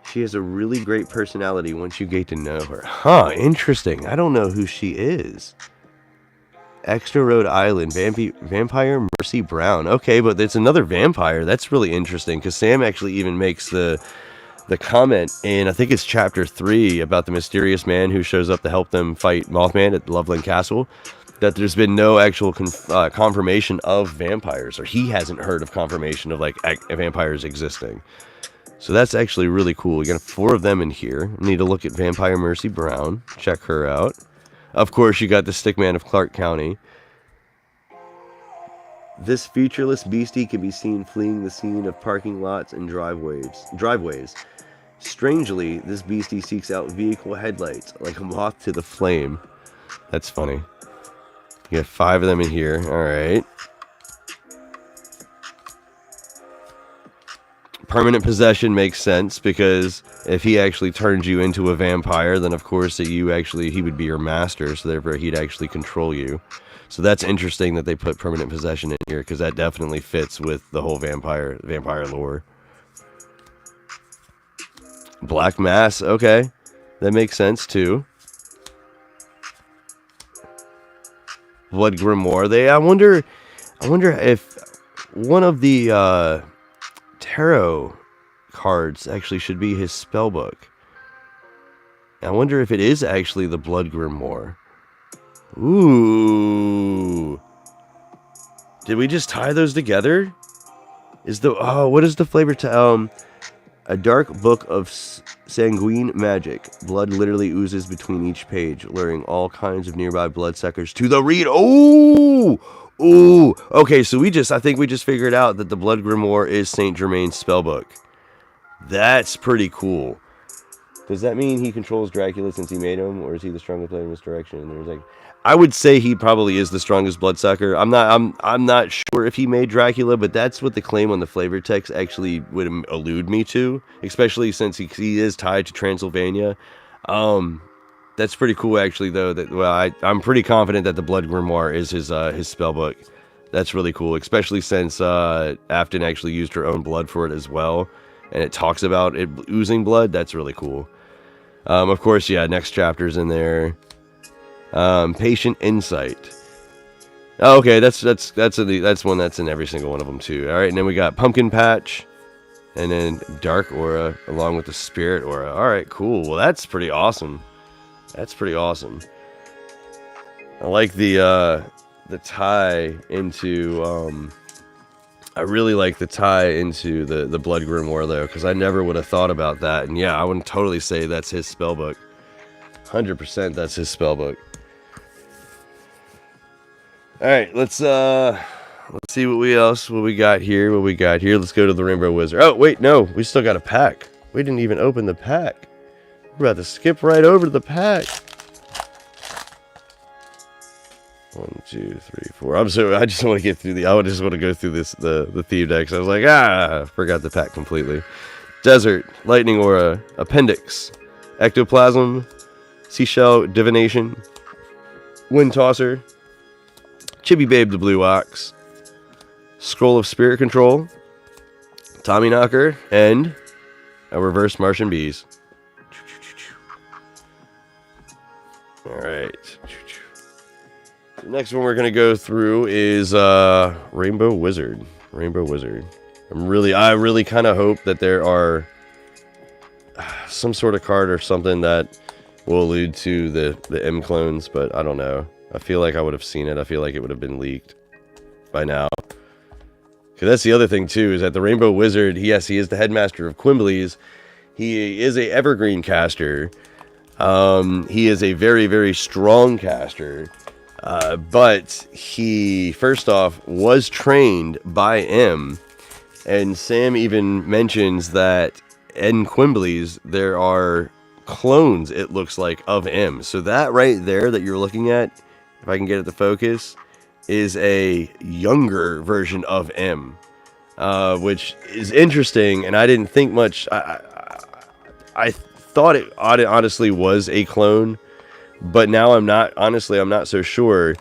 She has a really great personality once you get to know her. Huh, interesting. I don't know who she is. Extra Rhode Island, Vampire Mercy Brown. Okay, but it's another vampire. That's really interesting because Sam actually even makes the comment in, I think it's chapter 3, about the mysterious man who shows up to help them fight Mothman at Loveland Castle, that there's been no actual confirmation of vampires, or he hasn't heard of confirmation of like vampires existing. So that's actually really cool. We got 4 of them in here. I need to look at Vampire Mercy Brown. Check her out. Of course, you got the Stickman of Clark County. This featureless beastie can be seen fleeing the scene of parking lots and driveways. Strangely, this beastie seeks out vehicle headlights like a moth to the flame. That's funny. You got 5 of them in here. All right. Permanent possession makes sense because if he actually turns you into a vampire, then of course that he would be your master, so therefore he'd actually control you. So that's interesting that they put permanent possession in here because that definitely fits with the whole vampire lore. Black Mass, okay, that makes sense too. Blood Grimoire. I wonder if one of the tarot cards actually should be his spellbook. I wonder if it is actually the Blood Grimoire. Ooh. Did we just tie those together? What is the flavor to a dark book of sanguine magic. Blood literally oozes between each page, luring all kinds of nearby bloodsuckers to the read. Oh! Ooh, okay, so I think we just figured out that the Blood Grimoire is Saint Germain's spellbook. That's pretty cool. Does that mean he controls Dracula since he made him, or is he the strongest player in this direction? And there's like, I would say he probably is the strongest bloodsucker. I'm not sure if he made Dracula, but that's what the claim on the flavor text actually would allude me to, especially since he is tied to Transylvania. That's pretty cool, actually, though. I'm pretty confident that the Blood Grimoire is his spellbook. That's really cool, especially since Afton actually used her own blood for it as well, and it talks about it oozing blood. That's really cool. Of course, yeah, next chapter's in there. Patient Insight. Oh, okay, that's one that's in every single one of them too. All right, and then we got Pumpkin Patch, and then Dark Aura along with the Spirit Aura. All right, cool. Well, that's pretty awesome. That's pretty awesome. I like the tie into I really like the tie into the Blood Grimoire though, because I never would have thought about that. And yeah, I would totally say that's his spellbook. 100% that's his spellbook. All right, let's see what we got here. Let's go to the Rainbow Wizard. Oh wait, no, we still got a pack. We didn't even open the pack. We're about to skip right over to the pack. 1, 2, 3, 4. I'm sorry. I just want to get through I just want to go through the theme decks. I was like, forgot the pack completely. Desert, Lightning Aura, Appendix, Ectoplasm, Seashell Divination, Wind Tosser, Chibi Babe the Blue Ox, Scroll of Spirit Control, Tommy Knocker, and a Reverse Martian Bees. Alright. The next one we're going to go through is Rainbow Wizard. I really kind of hope that there are some sort of card or something that will allude to the M clones, but I don't know. I feel like I would have seen it. I feel like it would have been leaked. by now. Because that's the other thing, too, is that the Rainbow Wizard, yes, he is the headmaster of Quimbleys. He is a evergreen caster. He is a very, very strong caster. But he, first off, was trained by M. And Sam even mentions that in Quimbleys, there are clones, it looks like, of M. So that right there that you're looking at, if I can get it to focus, is a younger version of M, which is interesting. And I didn't think much. I thought it honestly was a clone, but now I'm not. Honestly, I'm not so sure,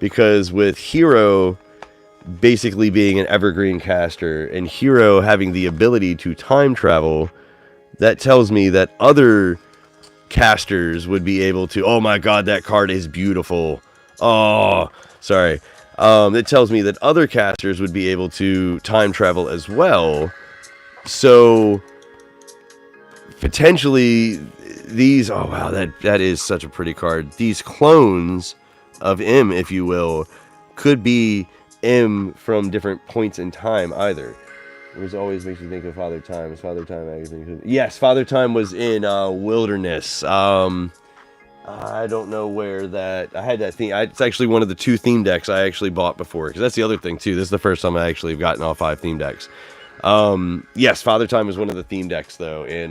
because with Hero basically being an evergreen caster and Hero having the ability to time travel, that tells me that other casters would be able to. Oh my God, that card is beautiful. Oh, sorry. It tells me that other casters would be able to time travel as well. So potentially these, oh wow, that is such a pretty card. These clones of M, if you will, could be M from different points in time either. It always makes me think of Father Time. Is Father Time magazine? Yes, Father Time was in Wilderness. I don't know where that. I had that theme. It's actually one of the 2 theme decks I actually bought before. Because that's the other thing too. This is the first time I actually have gotten all 5 theme decks. Yes, Father Time was one of the theme decks though in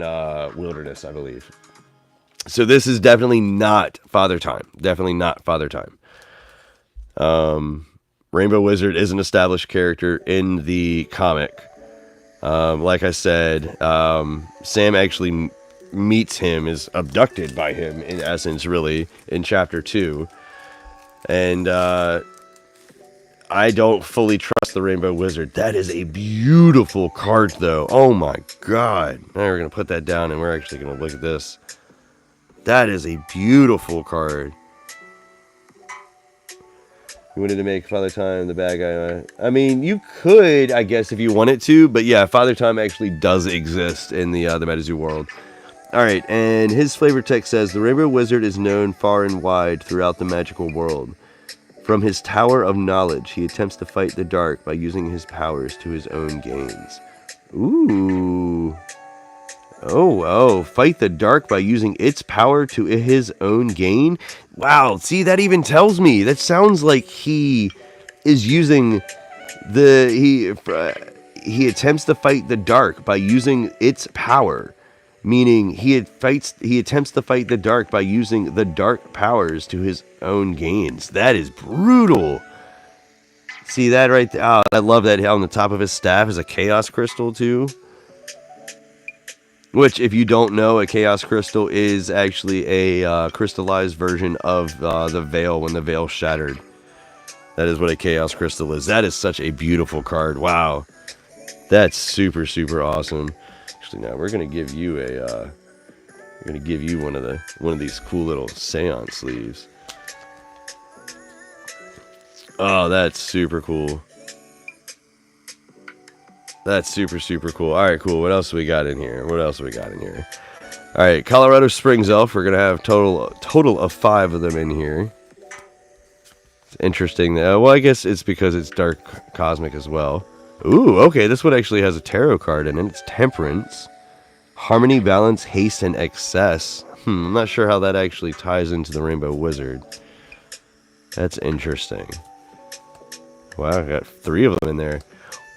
Wilderness, I believe. So this is definitely not Father Time. Definitely not Father Time. Rainbow Wizard is an established character in the comic. Like I said, Sam actually meets him, is abducted by him, in essence, really, in Chapter 2. And I don't fully trust the Rainbow Wizard. That is a beautiful card, though. Oh my God. Now we're going to put that down, and we're actually going to look at this. That is a beautiful card. You wanted to make Father Time the bad guy. I mean, you could, I guess, if you wanted to. But yeah, Father Time actually does exist in the MetaZoo world. Alright, and his flavor text says, the Rainbow Wizard is known far and wide throughout the magical world. From his tower of knowledge, he attempts to fight the dark by using his powers to his own gains. Ooh. Oh, fight the dark by using its power to his own gain? Wow, see, that even tells me. That sounds like he is using he attempts to fight the dark by using its power. Meaning he attempts to fight the dark by using the dark powers to his own gains. That is brutal. See that right there? Oh, I love that on the top of his staff is a chaos crystal too. Which, if you don't know, a chaos crystal is actually a crystallized version of the veil when the veil shattered. That is what a chaos crystal is. That is such a beautiful card. Wow. That's super, super awesome. Actually, now we're gonna give you one of these cool little seance sleeves. Oh, that's super cool. That's super, super cool. All right, cool. What else we got in here? All right, Colorado Springs Elf. We're gonna have total of 5 of them in here. It's interesting. Well, I guess it's because it's dark cosmic as well. Ooh, okay. This one actually has a tarot card in it. It's Temperance, Harmony, Balance, Haste, and Excess. I'm not sure how that actually ties into the Rainbow Wizard. That's interesting. Wow, I got 3 of them in there.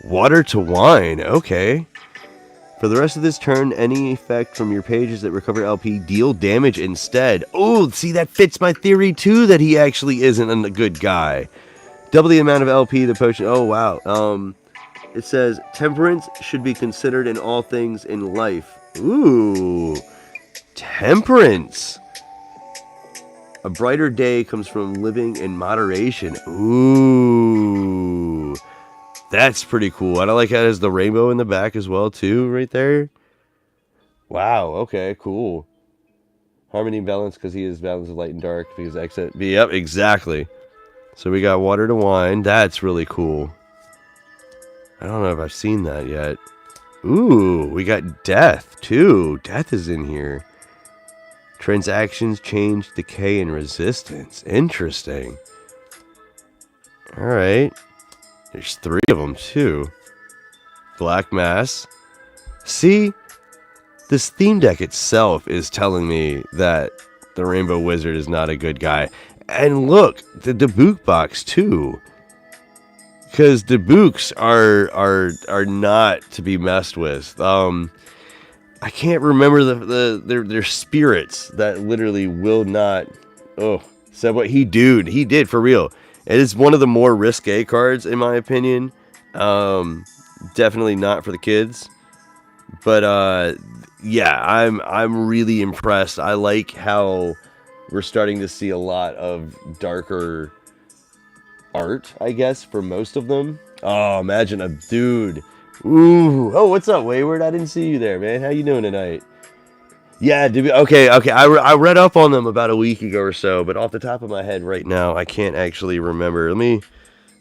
Water to Wine. Okay. For the rest of this turn, any effect from your pages that recover LP deal damage instead. Oh, see, that fits my theory too, that he actually isn't a good guy. Double the amount of LP the potion. Oh, wow. It says, temperance should be considered in all things in life. Ooh. Temperance. A brighter day comes from living in moderation. Ooh. That's pretty cool. And I like how it has the rainbow in the back as well, too, right there. Wow. Okay, cool. Harmony and balance, because he is balance of light and dark. Because exit. Yep, exactly. So we got Water to Wine. That's really cool. I don't know if I've seen that yet. Ooh, we got Death, too. Death is in here. Transactions, change, decay, and resistance. Interesting. Alright. There's 3 of them, too. Black Mass. See, this theme deck itself is telling me that the Rainbow Wizard is not a good guy. And look, the Dabuk box, too. Because Dabuks are not to be messed with. I can't remember their spirits that literally will not. Oh, said what he did for real. It is one of the more risque cards in my opinion. Definitely not for the kids. But yeah, I'm really impressed. I like how we're starting to see a lot of darker art, I guess, for most of them. Oh, imagine a dude. Ooh. Oh, what's up, Wayward? I didn't see you there, man. How you doing tonight? Yeah, okay. I read up on them about a week ago or so, but off the top of my head right now, I can't actually remember. Let me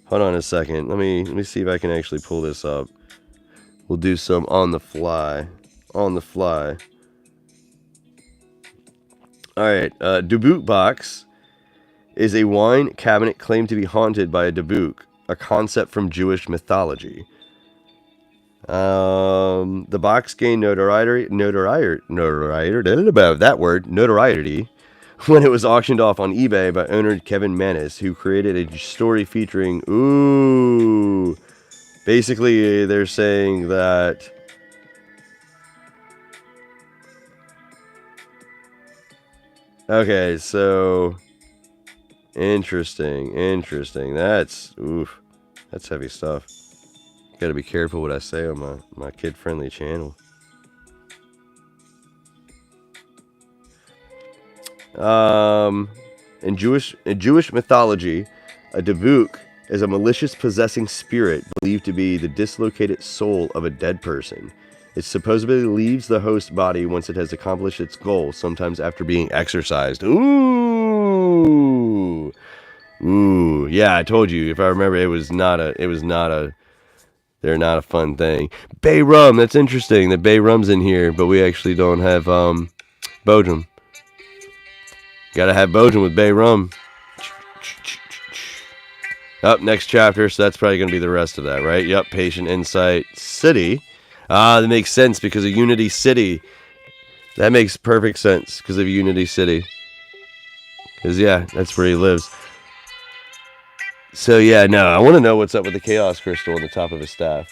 hold on a second. Let me see if I can actually pull this up. We'll do some on the fly. On the fly. All right, Dabuk box is a wine cabinet claimed to be haunted by a Dabuk, a concept from Jewish mythology. The box gained notoriety when it was auctioned off on eBay by owner Kevin Manis, who created a story featuring, basically they're saying that okay, so interesting. That's heavy stuff. Gotta be careful what I say on my kid-friendly channel. In Jewish mythology, a Dabuk is a malicious possessing spirit believed to be the dislocated soul of a dead person. It supposedly leaves the host body once it has accomplished its goal, sometimes after being exorcised. Ooh, yeah, I told you. If I remember, they're not a fun thing. Bay rum, that's interesting. The bay rum's in here, but we actually don't have Bodrum. Gotta have Bodrum with bay rum. Up next chapter, so that's probably gonna be the rest of that, right? Yep, patient insight city. That makes sense because of Unity City. That makes perfect sense because of Unity City. Because yeah, that's where he lives. So yeah, no, I want to know what's up with the Chaos Crystal on the top of his staff.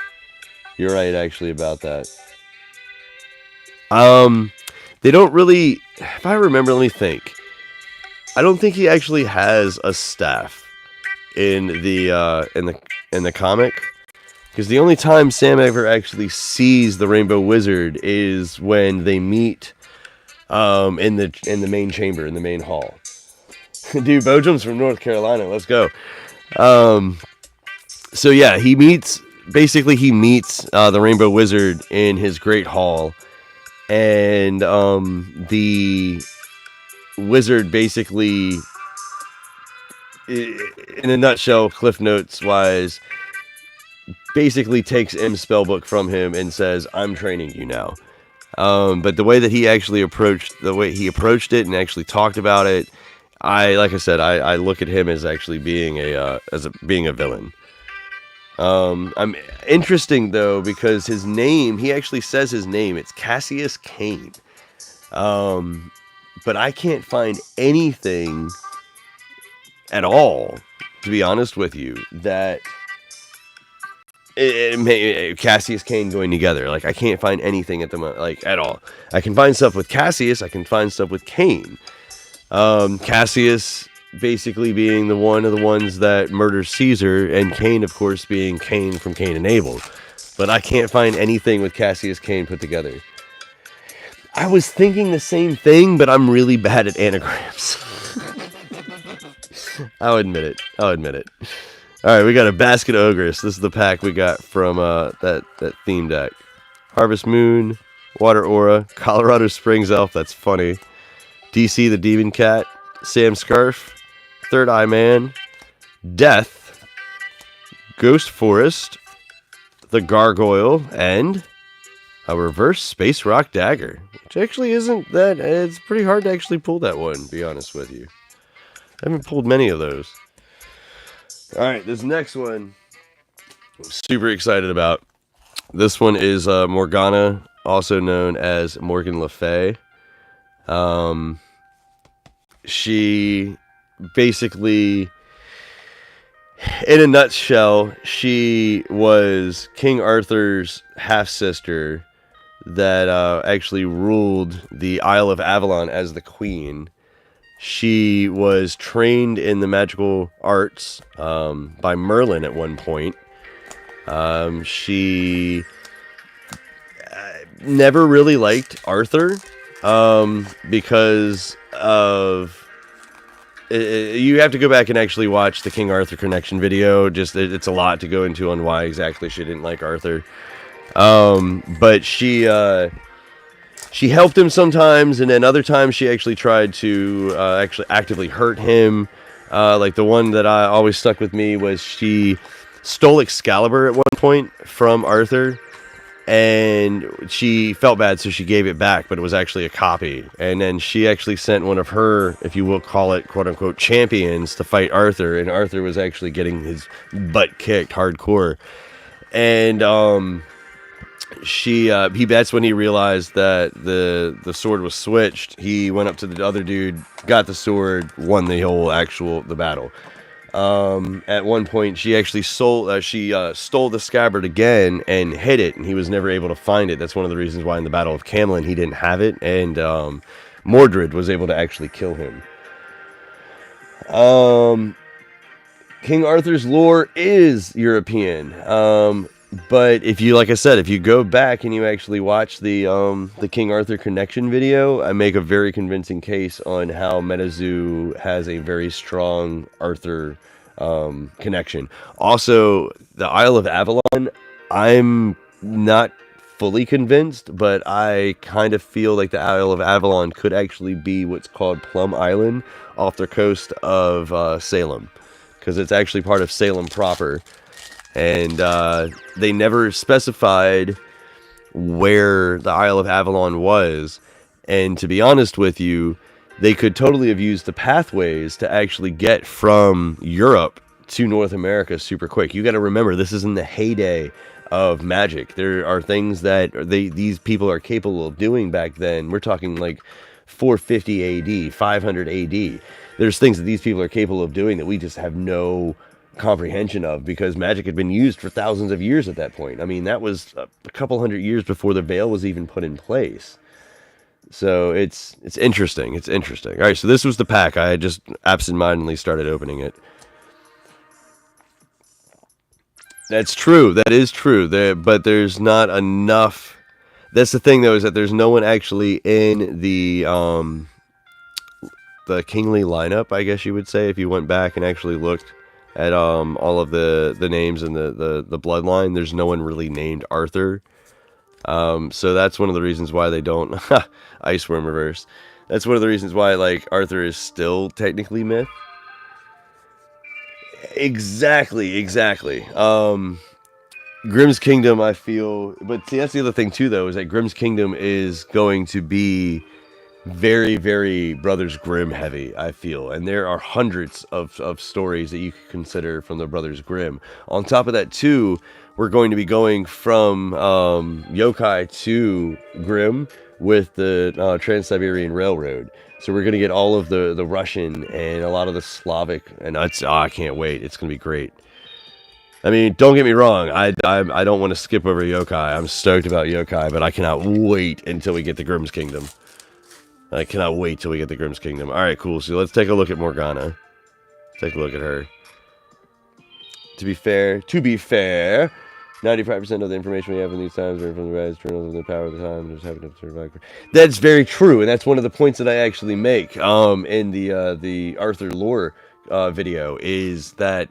You're right, actually, about that. They don't really. If I remember, let me think. I don't think he actually has a staff in the comic, because the only time Sam ever actually sees the Rainbow Wizard is when they meet in the main chamber, in the main hall. Dude, Bojum's from North Carolina. Let's go. So yeah, he meets the Rainbow Wizard in his great hall, and the wizard basically, in a nutshell, Cliff Notes wise, basically takes M's spellbook from him and says, "I'm training you now." But the way that he actually approached it and actually talked about it, like I said, I look at him as actually being being a villain. I'm interesting though, because his name, he actually says his name, it's Cassius Cain. But I can't find anything at all, to be honest with you, that Cassius Cain going together. Like, I can't find anything at the moment, like, at all. I can find stuff with Cassius, I can find stuff with Cain. Cassius basically being one of the ones that murders Caesar, and Cain, of course, being Cain from Cain and Abel. But I can't find anything with Cassius Cain put together. I was thinking the same thing, but I'm really bad at anagrams. I'll admit it. Alright, we got a Basket Ogress. This is the pack we got from that theme deck. Harvest Moon, Water Aura, Colorado Springs Elf, that's funny. DC the Demon Cat, Sam Scarf, Third Eye Man, Death, Ghost Forest, the Gargoyle, and a reverse Space Rock Dagger, which actually isn't that. It's pretty hard to actually pull that one, to be honest with you. I haven't pulled many of those. Alright, this next one super excited about. This one is Morgana, also known as Morgan Le Fay. She basically, in a nutshell, she was King Arthur's half-sister that actually ruled the Isle of Avalon as the queen. She was trained in the magical arts by Merlin at one point. She never really liked Arthur because of... you have to go back and actually watch the King Arthur connection video. Just it's a lot to go into on why exactly she didn't like Arthur. But she helped him sometimes, and then other times she actually tried to actually actively hurt him. Like the one that I always stuck with me was she stole Excalibur at one point from Arthur, and she felt bad, so she gave it back, but it was actually a copy. And then she actually sent one of her, if you will call it, quote-unquote, champions to fight Arthur, and Arthur was actually getting his butt kicked hardcore. And that's when he realized that the sword was switched. He went up to the other dude, got the sword, won the battle. At one point, she actually stole the scabbard again and hid it, and he was never able to find it. That's one of the reasons why in the Battle of Camlin he didn't have it, and Mordred was able to actually kill him. King Arthur's lore is European, but if you, like I said, if you go back and you actually watch the King Arthur connection video, I make a very convincing case on how MetaZoo has a very strong Arthur connection. Also, the Isle of Avalon, I'm not fully convinced, but I kind of feel like the Isle of Avalon could actually be what's called Plum Island off the coast of Salem, because it's actually part of Salem proper. And they never specified where the Isle of Avalon was. And to be honest with you, they could totally have used the pathways to actually get from Europe to North America super quick. You got to remember, this is in the heyday of magic. There are things that these people are capable of doing back then. We're talking like 450 AD, 500 AD. There's things that these people are capable of doing that we just have no comprehension of, because magic had been used for thousands of years at that point. I mean, that was a couple hundred years before the veil was even put in place. So it's interesting. It's interesting. All right, so this was the pack. I had just absentmindedly started opening it. That's true. That is true. But there's not enough. That's the thing, though, is that there's no one actually in the kingly lineup, I guess you would say, if you went back and actually looked at all of the names and the bloodline. There's no one really named Arthur. So that's one of the reasons why they don't... Iceworm reverse. That's one of the reasons why, like, Arthur is still technically myth. Exactly. Grimm's Kingdom, I feel... But see, that's the other thing, too, though, is that Grimm's Kingdom is going to be very, very Brothers Grimm heavy, I feel. And there are hundreds of stories that you could consider from the Brothers Grimm. On top of that, too, we're going to be going from yokai to Grimm with the Trans-Siberian Railroad. So we're going to get all of the Russian and a lot of the Slavic, and I can't wait. It's going to be great. I mean, don't get me wrong. I don't want to skip over yokai. I'm stoked about yokai, but I cannot wait until we get the Grimm's Kingdom. I cannot wait till we get the Grimm's Kingdom. All right, cool. So let's take a look at Morgana. Take a look at her. To be fair, 95% of the information we have in these times are from the rise journals of the power of the time. Just happen to survive. That's very true, and that's one of the points that I actually make in the Arthur lore video, is that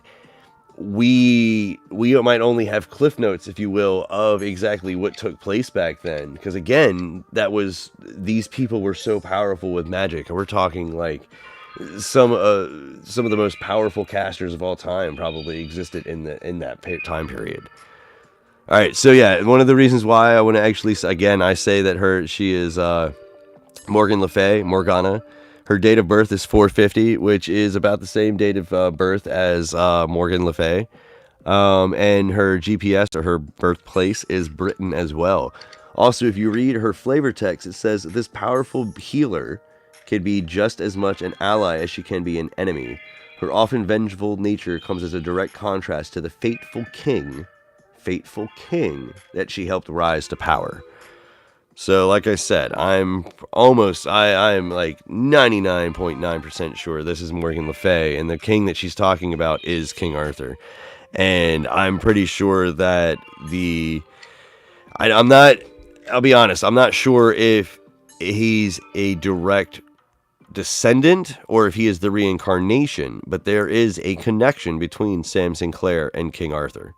we might only have cliff notes, if you will, of exactly what took place back then. Because again, these people were so powerful with magic, and we're talking like some of the most powerful casters of all time probably existed in that time period. All right, so yeah, one of the reasons why I want to actually, again, I say that she is Morgan Le Fay, Morgana. Her date of birth is 450, which is about the same date of birth as Morgan Le Fay. And her GPS, or her birthplace, is Britain as well. Also, if you read her flavor text, it says this powerful healer can be just as much an ally as she can be an enemy. Her often vengeful nature comes as a direct contrast to the fateful king that she helped rise to power. So, like I said, I'm like 99.9% sure this is Morgan Le Fay, and the king that she's talking about is King Arthur. And I'm pretty sure that I'll be honest, I'm not sure if he's a direct descendant or if he is the reincarnation, but there is a connection between Sam Sinclair and King Arthur.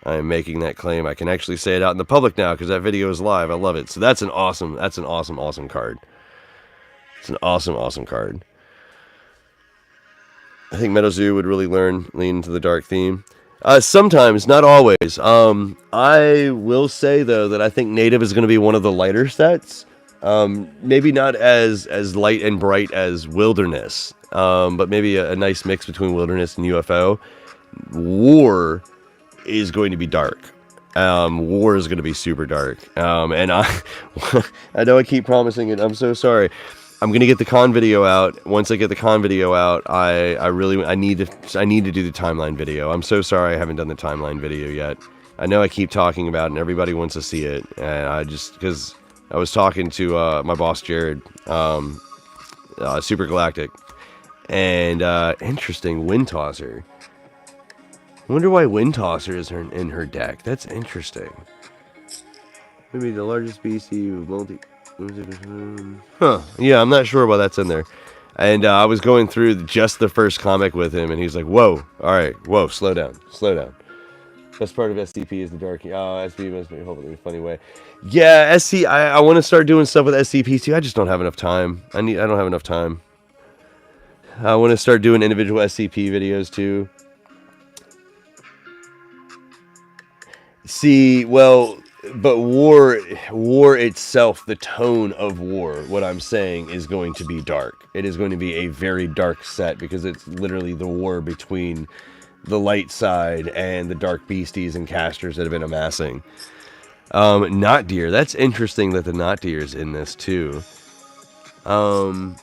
I'm making that claim. I can actually say it out in the public now because that video is live. I love it. So that's an awesome card. It's an awesome card. I think MeadowZoo would really lean into the dark theme. Sometimes, not always. I will say though that I think Native is going to be one of the lighter sets. Maybe not as light and bright as Wilderness, but maybe a nice mix between Wilderness and UFO. War is going to be dark. War is going to be super dark. And I know I keep promising it. I'm so sorry. I'm going to get the con video out. Once I get the con video out, I need to do the timeline video. I'm so sorry I haven't done the timeline video yet. I know I keep talking about it and everybody wants to see it. And because I was talking to my boss Jared, Super Galactic, and interesting, Wind Tosser. I wonder why Wind Tosser is in her deck. That's interesting. Maybe the largest beastie with multi. Huh. Yeah, I'm not sure why that's in there. And I was going through just the first comic with him, and he's like, "Whoa, all right, whoa, slow down." Best part of SCP is the dark. Oh, SCP must be hopefully in a funny way. Yeah, I want to start doing stuff with SCP too. I just don't have enough time. I don't have enough time. I want to start doing individual SCP videos too. See, well, but war itself, the tone of war, what I'm saying is going to be dark. It is going to be a very dark set because it's literally the war between the light side and the dark beasties and casters that have been amassing. Not deer. That's interesting that the not deer is in this too. What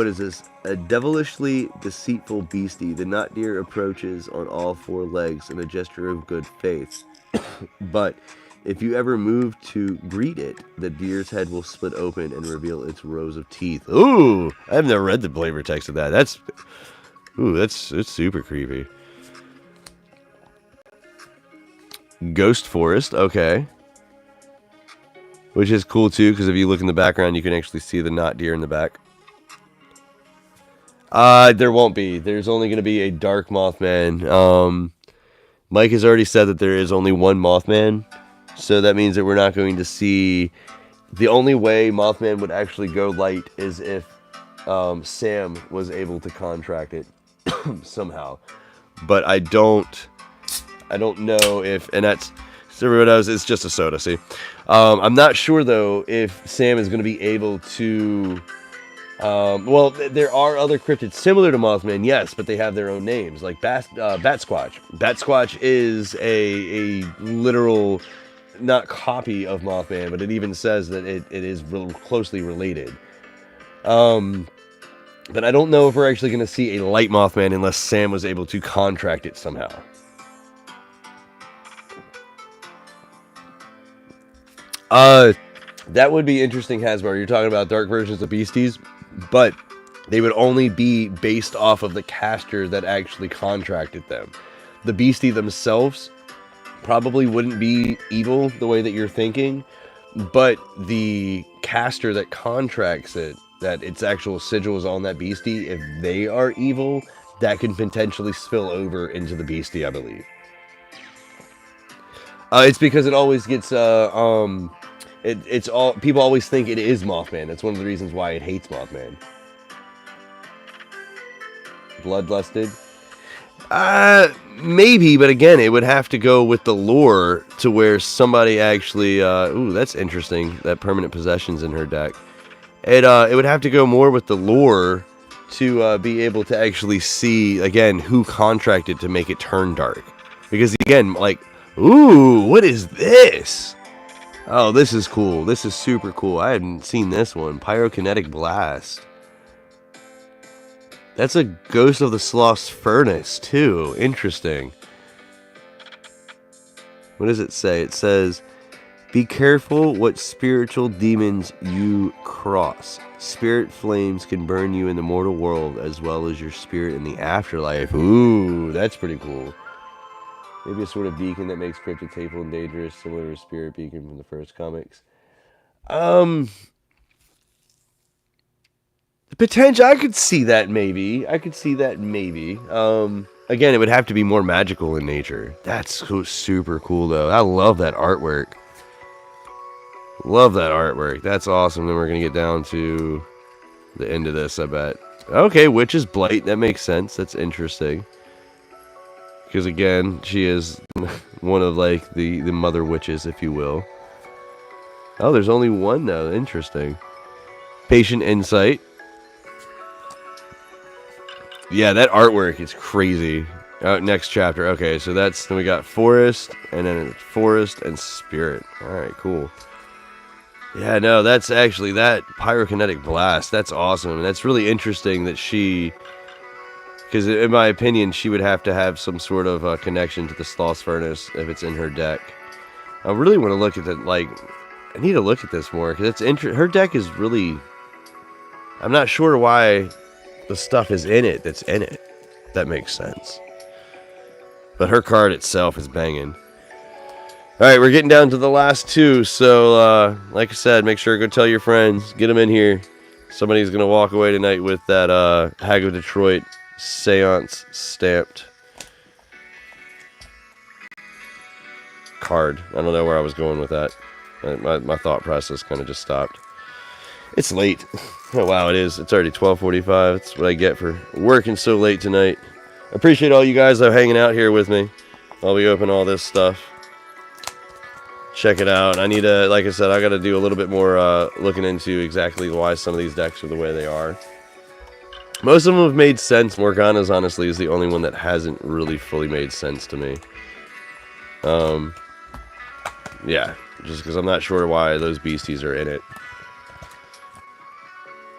is this? A devilishly deceitful beastie. The not deer approaches on all four legs in a gesture of good faith. But if you ever move to greet it, the deer's head will split open and reveal its rows of teeth. Ooh, I've never read the flavor text of that. It's super creepy. Ghost Forest, okay. Which is cool too, because if you look in the background, you can actually see the not deer in the back. There won't be. There's only going to be a dark Mothman. Mike has already said that there is only one Mothman, so that means that we're not going to see. The only way Mothman would actually go light is if Sam was able to contract it somehow. But I don't know if, and that's, so everyone knows it's just a soda, see. I'm not sure though if Sam is going to be able to. Well, there are other cryptids similar to Mothman, yes, but they have their own names, like Bat Squatch. Bat Squatch is a literal, not copy of Mothman, but it even says that it is real closely related. But I don't know if we're actually going to see a light Mothman unless Sam was able to contract it somehow. That would be interesting, Hasbro. You're talking about dark versions of beasties, but they would only be based off of the caster that actually contracted them. The beastie themselves probably wouldn't be evil the way that you're thinking, but the caster that contracts it, that its actual sigil is on that beastie, if they are evil, that can potentially spill over into the beastie, I believe. It's because it always gets it's all, people always think it is Mothman. That's one of the reasons why it hates Mothman. Bloodlusted? Maybe, but again, it would have to go with the lore to where somebody actually, ooh, that's interesting, that permanent possession's in her deck. It would have to go more with the lore to be able to actually see, again, who contracted to make it turn dark. Because, again, like, ooh, what is this? Oh, this is cool. This is super cool. I hadn't seen this one. Pyrokinetic Blast. That's a Ghost of the Sloth's Furnace, too. Interesting. What does it say? It says, be careful what spiritual demons you cross. Spirit flames can burn you in the mortal world as well as your spirit in the afterlife. Ooh, that's pretty cool. Maybe a sort of beacon that makes cryptids hateful and dangerous, similar to a spirit beacon from the first comics. The potential, I could see that maybe. Again, it would have to be more magical in nature. That's so super cool, though. I love that artwork. Love that artwork. That's awesome. Then we're going to get down to the end of this, I bet. Okay, Witch's Blight. That makes sense. That's interesting. Because, again, she is one of, like, the mother witches, if you will. Oh, there's only one, though. Interesting. Patient Insight. Yeah, that artwork is crazy. Next chapter. Okay, so then we got Forest, and then it's Forest and Spirit. Alright, cool. Yeah, no, that's actually, that Pyrokinetic Blast, that's awesome. That's really interesting that she, because in my opinion, she would have to have some sort of connection to the Sloth's Furnace if it's in her deck. I really want to look at that, like, I need to look at this more, because her deck is really, I'm not sure why the stuff is in it that's in it. That makes sense. But her card itself is banging. Alright, we're getting down to the last two. So, like I said, make sure to go tell your friends. Get them in here. Somebody's going to walk away tonight with that Hag of Detroit Seance stamped card. I don't know where I was going with that. My thought process kind of just stopped. It's late. Oh, wow, it is. It's already 12:45. That's what I get for working so late tonight. I appreciate all you guys that are hanging out here with me while we open all this stuff. Check it out. I need to, like I said, I got to do a little bit more looking into exactly why some of these decks are the way they are. Most of them have made sense. Morgana's, honestly, is the only one that hasn't really fully made sense to me. Yeah, just because I'm not sure why those beasties are in it.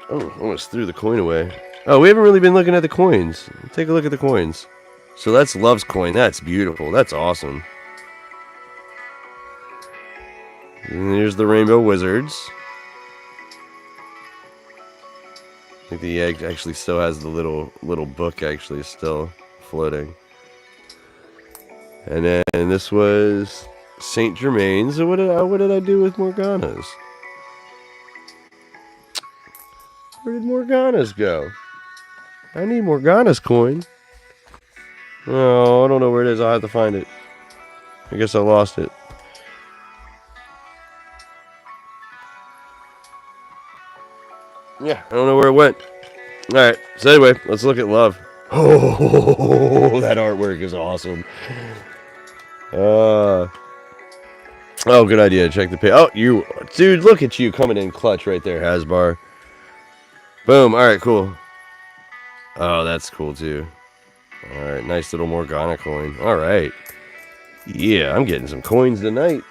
Oh, almost threw the coin away. Oh, we haven't really been looking at the coins. Take a look at the coins. So that's Love's coin. That's beautiful. That's awesome. And here's the Rainbow Wizards. I think the egg actually still has the little book actually still floating. And then this was Saint Germain's. So what did I do with Morgana's? Where did Morgana's go? I need Morgana's coin. Oh, I don't know where it is. I'll have to find it. I guess I lost it. Yeah, I don't know where it went. Alright, so anyway, let's look at Love. Oh, that artwork is awesome. Oh, good idea. Check the page. Oh, dude, look at you coming in clutch right there, Hasbar. Boom. Alright, cool. Oh, that's cool too. Alright, nice little Morgana coin. Alright. Yeah, I'm getting some coins tonight.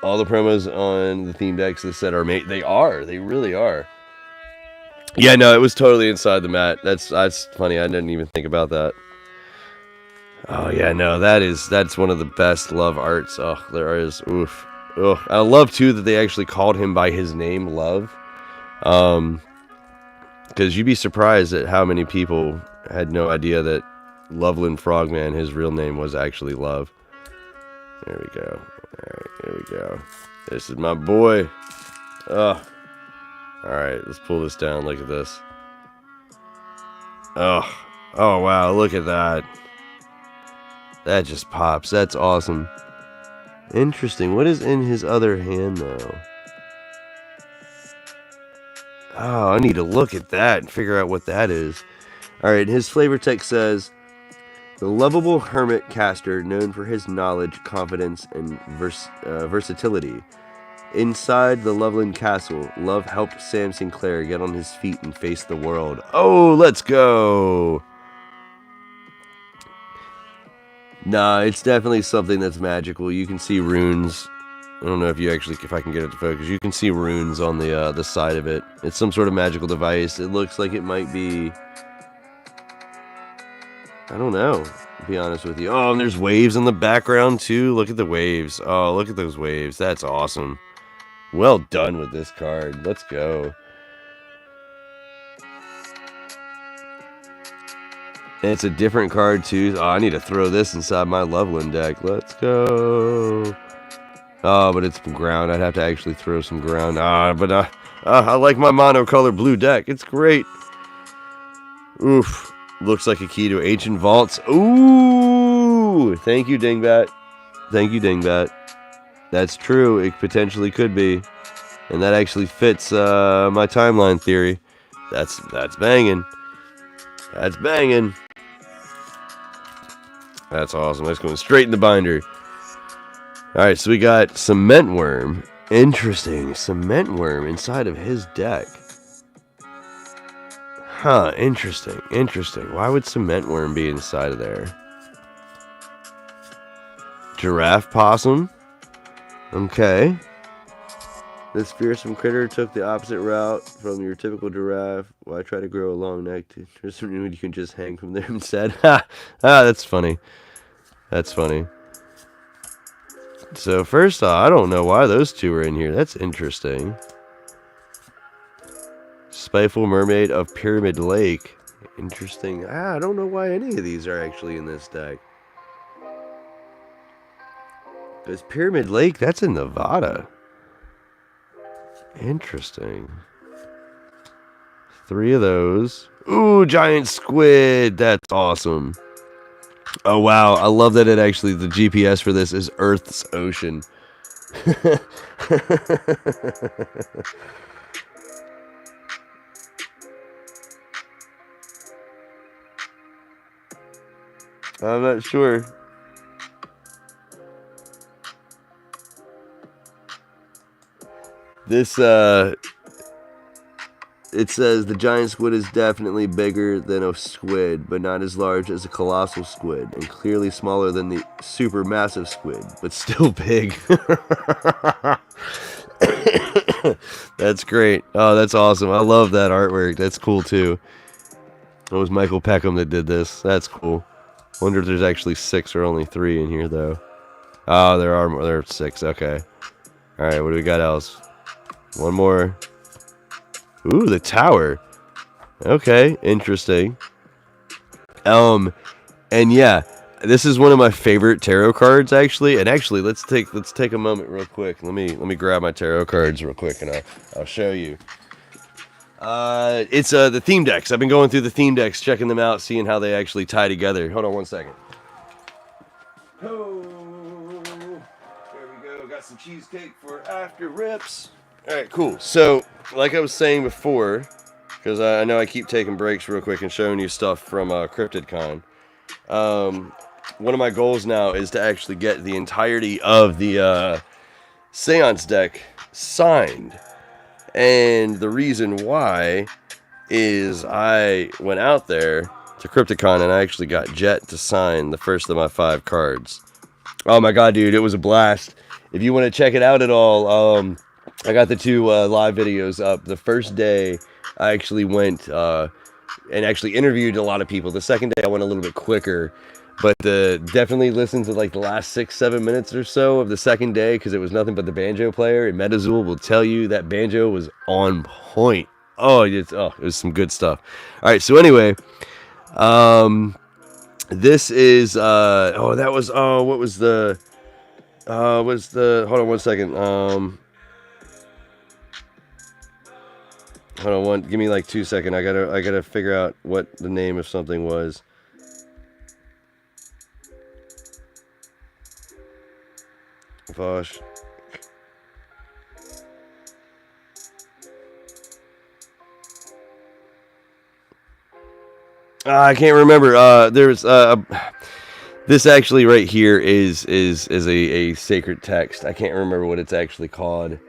All the promos on the theme decks this set are made. They are. They really are. Yeah, no, it was totally inside the mat. That's funny. I didn't even think about that. Oh yeah, no, that's one of the best Love arts. Oh, there is. Oof. Ugh. I love too that they actually called him by his name, Love. Because you'd be surprised at how many people had no idea that Loveland Frogman, his real name was actually Love. There we go. Alright, here we go. This is my boy. Oh. Alright, let's pull this down. Look at this. Oh. Oh, wow. Look at that. That just pops. That's awesome. Interesting. What is in his other hand, though? Oh, I need to look at that and figure out what that is. Alright, his flavor text says, the lovable hermit caster known for his knowledge, confidence, and versatility. Inside the Loveland Castle, Love helped Sam Sinclair get on his feet and face the world. Oh, let's go! Nah, it's definitely something that's magical. You can see runes. I don't know if I can get it to focus. You can see runes on the side of it. It's some sort of magical device. It looks like it might be... I don't know, to be honest with you. Oh, and there's waves in the background, too. Look at the waves. Oh, look at those waves. That's awesome. Well done with this card. Let's go. And it's a different card, too. Oh, I need to throw this inside my Loveland deck. Let's go. Oh, but it's ground. I'd have to actually throw some ground. But I like my monocolor blue deck. It's great. Oof. Looks like a key to ancient vaults. Ooh! Thank you, Dingbat. Thank you, Dingbat. That's true. It potentially could be. And that actually fits my timeline theory. That's banging. That's banging. That's awesome. That's going straight in the binder. Alright, so we got Cement Worm. Interesting. Cement Worm inside of his deck. Huh, interesting. Interesting. Why would Cement Worm be inside of there? Giraffe Possum. Okay. This fearsome critter took the opposite route from your typical giraffe. Why try to grow a long neck? There's some you can just hang from there instead. That's funny. That's funny. So first off, I don't know why those two are in here. That's interesting. Spiteful Mermaid of Pyramid Lake. Interesting. I don't know why any of these are actually in this deck. Because Pyramid Lake, that's in Nevada. Interesting. 3 of those. Ooh, giant squid. That's awesome. Oh, wow. I love that it actually, the GPS for this is Earth's ocean. I'm not sure. This, it says the giant squid is definitely bigger than a squid, but not as large as a colossal squid, and clearly smaller than the super massive squid, but still big. That's great. Oh, that's awesome. I love that artwork. That's cool, too. It was Michael Peckham that did this. That's cool. Wonder if there's actually 6 or only 3 in here, though. Oh, there are more. There are 6. Okay. Alright, what do we got else? One more. Ooh, the tower. Okay, interesting. And yeah, this is one of my favorite tarot cards, actually. And actually, let's take a moment real quick. Let me grab my tarot cards real quick, and I'll show you. It's the theme decks. I've been going through the theme decks, checking them out, seeing how they actually tie together. Hold on one second. Oh, there we go. Got some cheesecake for after rips. All right, cool. So, like I was saying before, because I know I keep taking breaks real quick and showing you stuff from CryptidCon. One of my goals now is to actually get the entirety of the Seance deck signed. And the reason why is I went out there to CryptidCon and I actually got Jet to sign the first of my 5 cards. Oh my god, dude, it was a blast. If you want to check it out at all, I got the 2 live videos up. The first day, I actually went and actually interviewed a lot of people. The second day, I went a little bit quicker. But definitely listen to like the last 6-7 minutes or so of the second day, because it was nothing but the banjo player. And Metazul will tell you that banjo was on point. It was some good stuff. All right, so anyway, this is hold on one second. Hold on give me like 2 seconds. I gotta figure out what the name of something was. Gosh. I can't remember. There's this actually right here is a sacred text. I can't remember what it's actually called.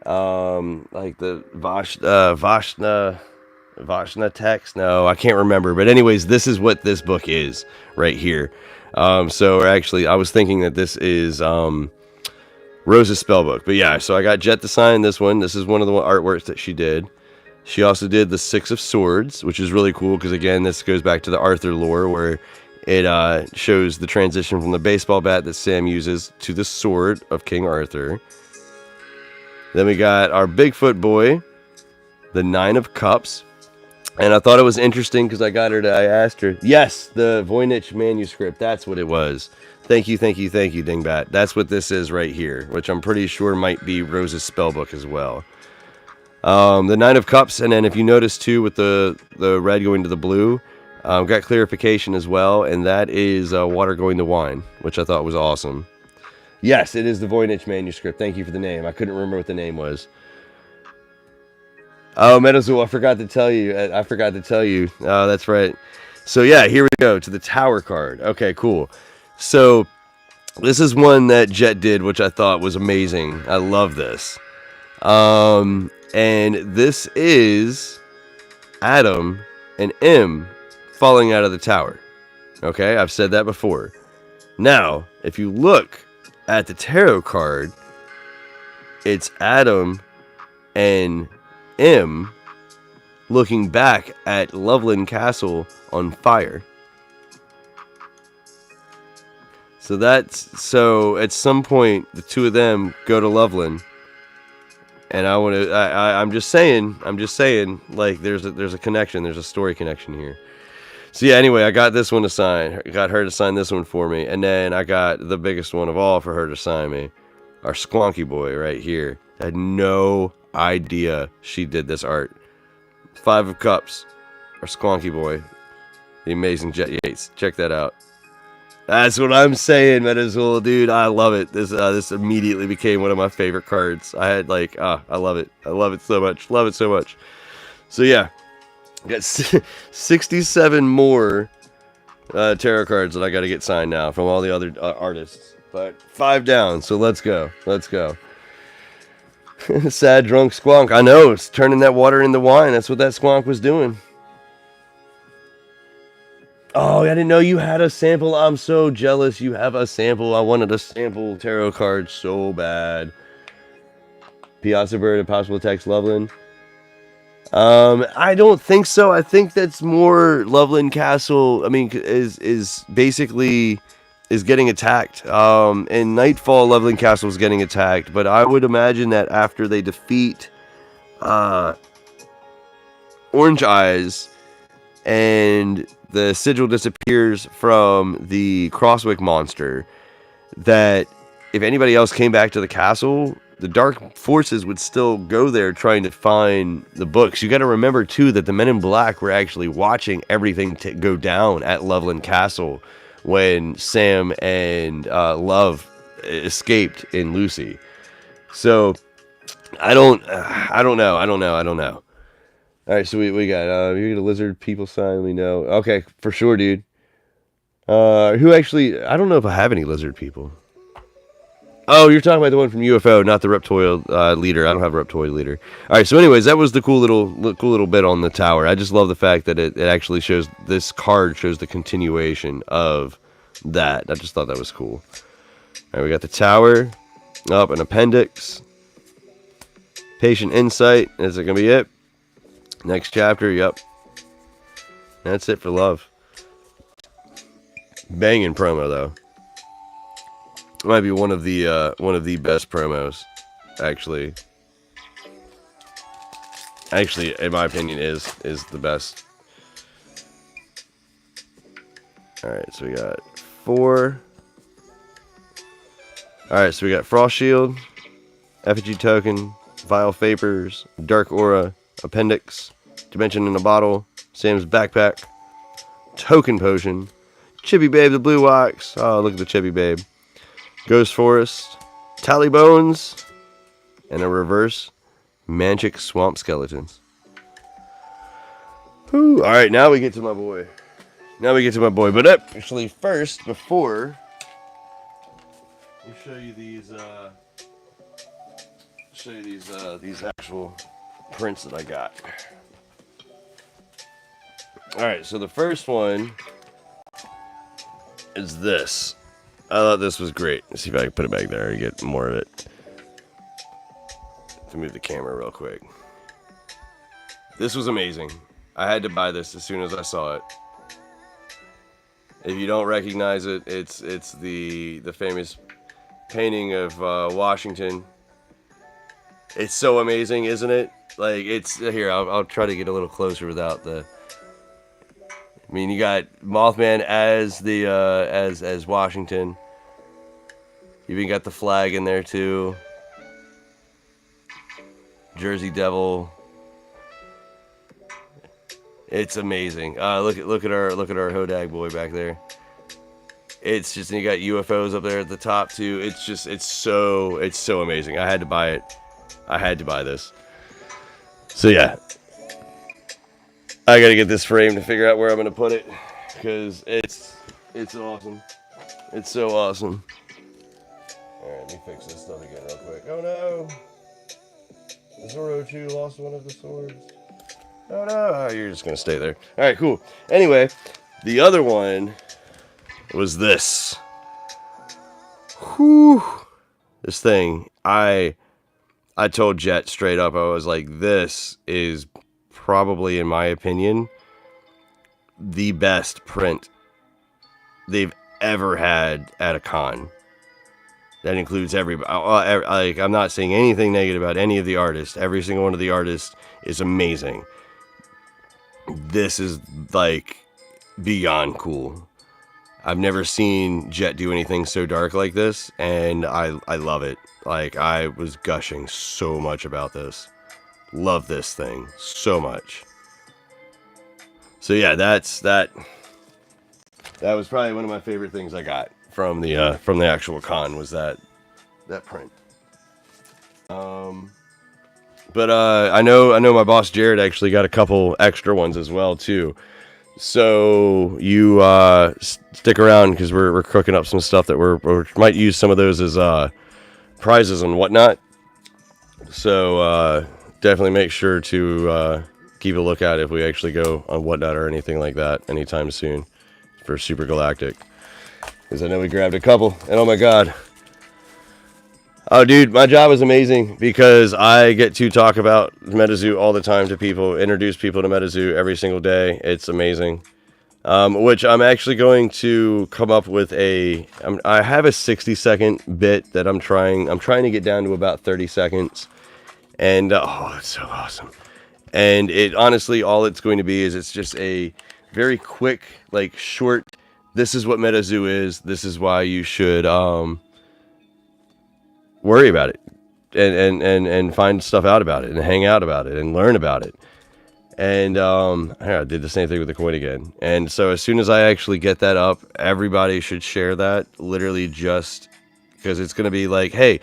Like the Vashna text. No, I can't remember. But anyways, this is what this book is right here. So actually, I was thinking that this is Rose's spellbook. But yeah, so I got Jet to sign this one. This is one of the artworks that she did. She also did the Six of Swords, which is really cool because, again, this goes back to the Arthur lore where it shows the transition from the baseball bat that Sam uses to the sword of King Arthur. Then we got our Bigfoot boy, the Nine of Cups. And I thought it was interesting because I asked her, yes, the Voynich manuscript, that's what it was. Thank you, Dingbat. That's what this is right here, which I'm pretty sure might be Rose's spellbook as well. The Nine of Cups, and then if you notice too with the red going to the blue, got clarification as well, and that is water going to wine, which I thought was awesome. Yes, it is the Voynich manuscript. Thank you for the name. I couldn't remember what the name was. Oh, Metazul, I forgot to tell you. Oh, that's right. So yeah, here we go to the Tower card. Okay, cool. So this is one that Jet did, which I thought was amazing. I love this. And this is Adam and M falling out of the tower. Okay, I've said that before. Now, if you look at the tarot card, it's Adam and M looking back at Loveland Castle on fire. So at some point the two of them go to Loveland, and I'm just saying like there's a connection, there's a story connection here. So yeah, anyway, I got this one to sign. I got her to sign this one for me, and then I got the biggest one of all for her to sign me. Our Squonky boy right here. I had no idea she did this art. Five of Cups. Our Squonky boy. The amazing Jet Yates. Check that out. That's what I'm saying, Metazul, dude. I love it. This immediately became one of my favorite cards. I had I love it. I love it so much. Love it so much. So yeah. Got 67 more tarot cards that I got to get signed now from all the other artists. But 5 down, so let's go. Let's go. Sad drunk squonk. I know, it's turning that water into wine. That's what that squonk was doing. Oh, I didn't know you had a sample. I'm so jealous you have a sample. I wanted a sample tarot card so bad. Piazza Bird, Impossible Text, Loveland. I don't think so. I think that's more Loveland Castle. I mean, is basically getting attacked. In Nightfall, Loveland Castle is getting attacked. But I would imagine that after they defeat Orange Eyes and the sigil disappears from the Crosswick monster, that if anybody else came back to the castle, the dark forces would still go there trying to find the books. You got to remember too that the Men in Black were actually watching everything go down at Loveland Castle when Sam and Love escaped in Lucy. So I don't know. All right, so we got you get a lizard people sign. We know. Okay, for sure, dude. Who actually? I don't know if I have any lizard people. Oh, you're talking about the one from UFO, not the Reptoid leader. I don't have a Reptoid leader. All right, so anyways, that was the cool little bit on the tower. I just love the fact that it actually shows, this card shows the continuation of that. I just thought that was cool. All right, we got the tower, up an appendix, patient insight. Is it gonna be it? Next chapter. Yep. That's it for love. Banging promo though. It might be one of the best promos, actually. Actually, in my opinion, is the best. All right, so we got 4. All right, so we got Frost Shield, Effigy Token, Vile Vapors, Dark Aura, Appendix, Dimension in a Bottle, Sam's Backpack, Token Potion, Chibi Babe the Blue Wax. Oh, look at the Chibi Babe. Ghost Forest, Tally Bones, and a reverse Manchic Swamp Skeletons. Whew. All right, now we get to my boy. But actually, first, before, let me show you these show you these actual prints that I got. All right, so the first one is this. I thought this was great. Let's see if I can put it back there and get more of it. To move the camera real quick. This was amazing. I had to buy this as soon as I saw it. If you don't recognize it, it's the famous painting of Washington. It's so amazing, isn't it? Like, it's here. I'll try to get a little closer without the. I mean, you got Mothman as the as Washington. You even got the flag in there too. Jersey Devil. It's amazing. Look at our Hodag boy back there. It's just, and you got UFOs up there at the top too. It's so amazing. I had to buy it. I had to buy this. So yeah, I gotta get this framed to figure out where I'm gonna put it, because it's awesome. It's so awesome. All right, let me fix this stuff again real quick. Oh no, Zorro 2 lost one of the swords. Oh no, oh, you're just gonna stay there. All right, cool. Anyway, the other one was this. Whew. This thing, I told Jet straight up, I was like, this is probably, in my opinion, the best print they've ever had at a con. That includes everybody. Like, I'm not saying anything negative about any of the artists. Every single one of the artists is amazing. This is, like, beyond cool. I've never seen Jet do anything so dark like this, and I love it. Like, I was gushing so much about this. Love this thing so much. So yeah, that was probably one of my favorite things I got from the actual con, was that print. But I know my boss Jared actually got a couple extra ones as well too. So you stick around, because we're cooking up some stuff that we might use some of those as prizes and whatnot. So definitely make sure to keep a lookout if we actually go on whatnot or anything like that anytime soon for Super Galactic, because I know we grabbed a couple, and oh my god. Oh, dude, my job is amazing, because I get to talk about MetaZoo all the time to people, introduce people to MetaZoo every single day. It's amazing. Which I'm actually going to come up with I have a 60-second bit that I'm trying to get down to about 30 seconds. And, oh, it's so awesome. And it, honestly, all it's going to be is, it's just a very quick, like, short, this is what MetaZoo is, this is why you should, worry about it, and find stuff out about it, and hang out about it, and learn about it. And I did the same thing with the coin again. And so as soon as I actually get that up, everybody should share that, literally, just because it's going to be like, hey,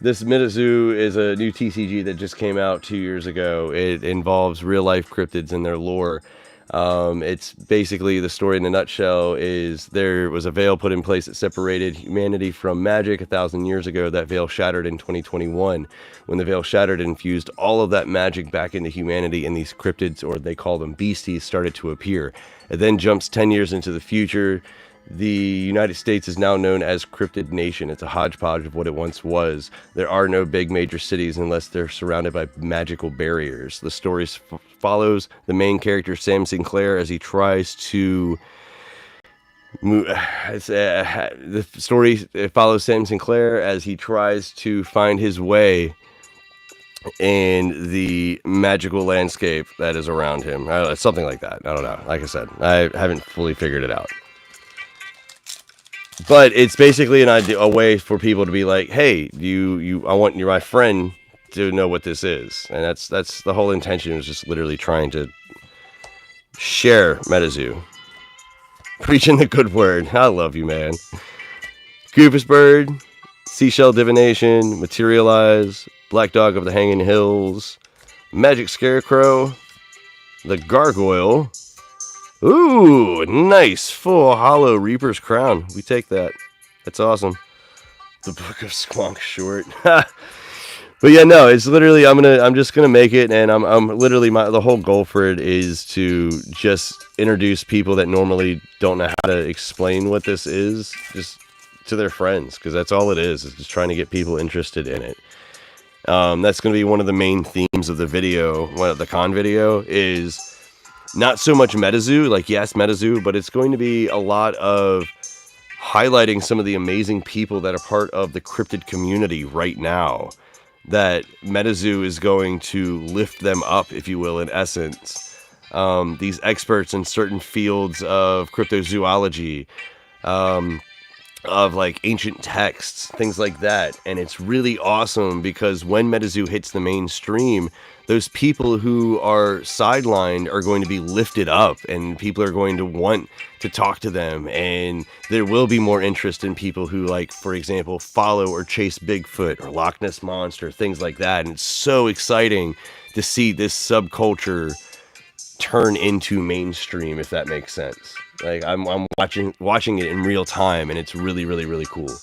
this MetaZoo is a new TCG that just came out 2 years ago. It involves real life cryptids and their lore. It's basically, the story in a nutshell is, there was a veil put in place that separated humanity from magic 1,000 years ago. That veil shattered in 2021. When the veil shattered, it infused all of that magic back into humanity, and these cryptids, or they call them beasties, started to appear. It then jumps 10 years into the future. The United States is now known as Cryptid Nation. It's a hodgepodge of what it once was. There are no big major cities unless they're surrounded by magical barriers. The story follows the main character, Sam Sinclair, as he tries to move. The story follows Sam Sinclair as he tries to find his way in the magical landscape that is around him. Something like that. I don't know. Like I said, I haven't fully figured it out. But it's basically a way for people to be like, hey, I want you, my friend, to know what this is. And that's the whole intention, is just literally trying to share MetaZoo. Preaching the good word. I love you, man. Goofus Bird, Seashell Divination, Materialize, Black Dog of the Hanging Hills, Magic Scarecrow, the Gargoyle. Ooh, nice full hollow Reaper's Crown. We take that. That's awesome. The Book of Squonk Short. But yeah, no, it's literally I'm just gonna make it, and I'm literally the whole goal for it is to just introduce people that normally don't know how to explain what this is, just to their friends, because that's all it is just trying to get people interested in it. That's gonna be one of the main themes of the video, the con video is not so much MetaZoo, like yes, MetaZoo, but it's going to be a lot of highlighting some of the amazing people that are part of the cryptid community right now. That MetaZoo is going to lift them up, if you will, in essence. These experts in certain fields of cryptozoology, of like ancient texts, things like that. And it's really awesome because when MetaZoo hits the mainstream, those people who are sidelined are going to be lifted up, and people are going to want to talk to them, and there will be more interest in people who, like, for example, follow or chase Bigfoot or Loch Ness Monster, things like that. And it's so exciting to see this subculture turn into mainstream, if that makes sense. Like I'm watching it in real time, and it's really, really, really cool.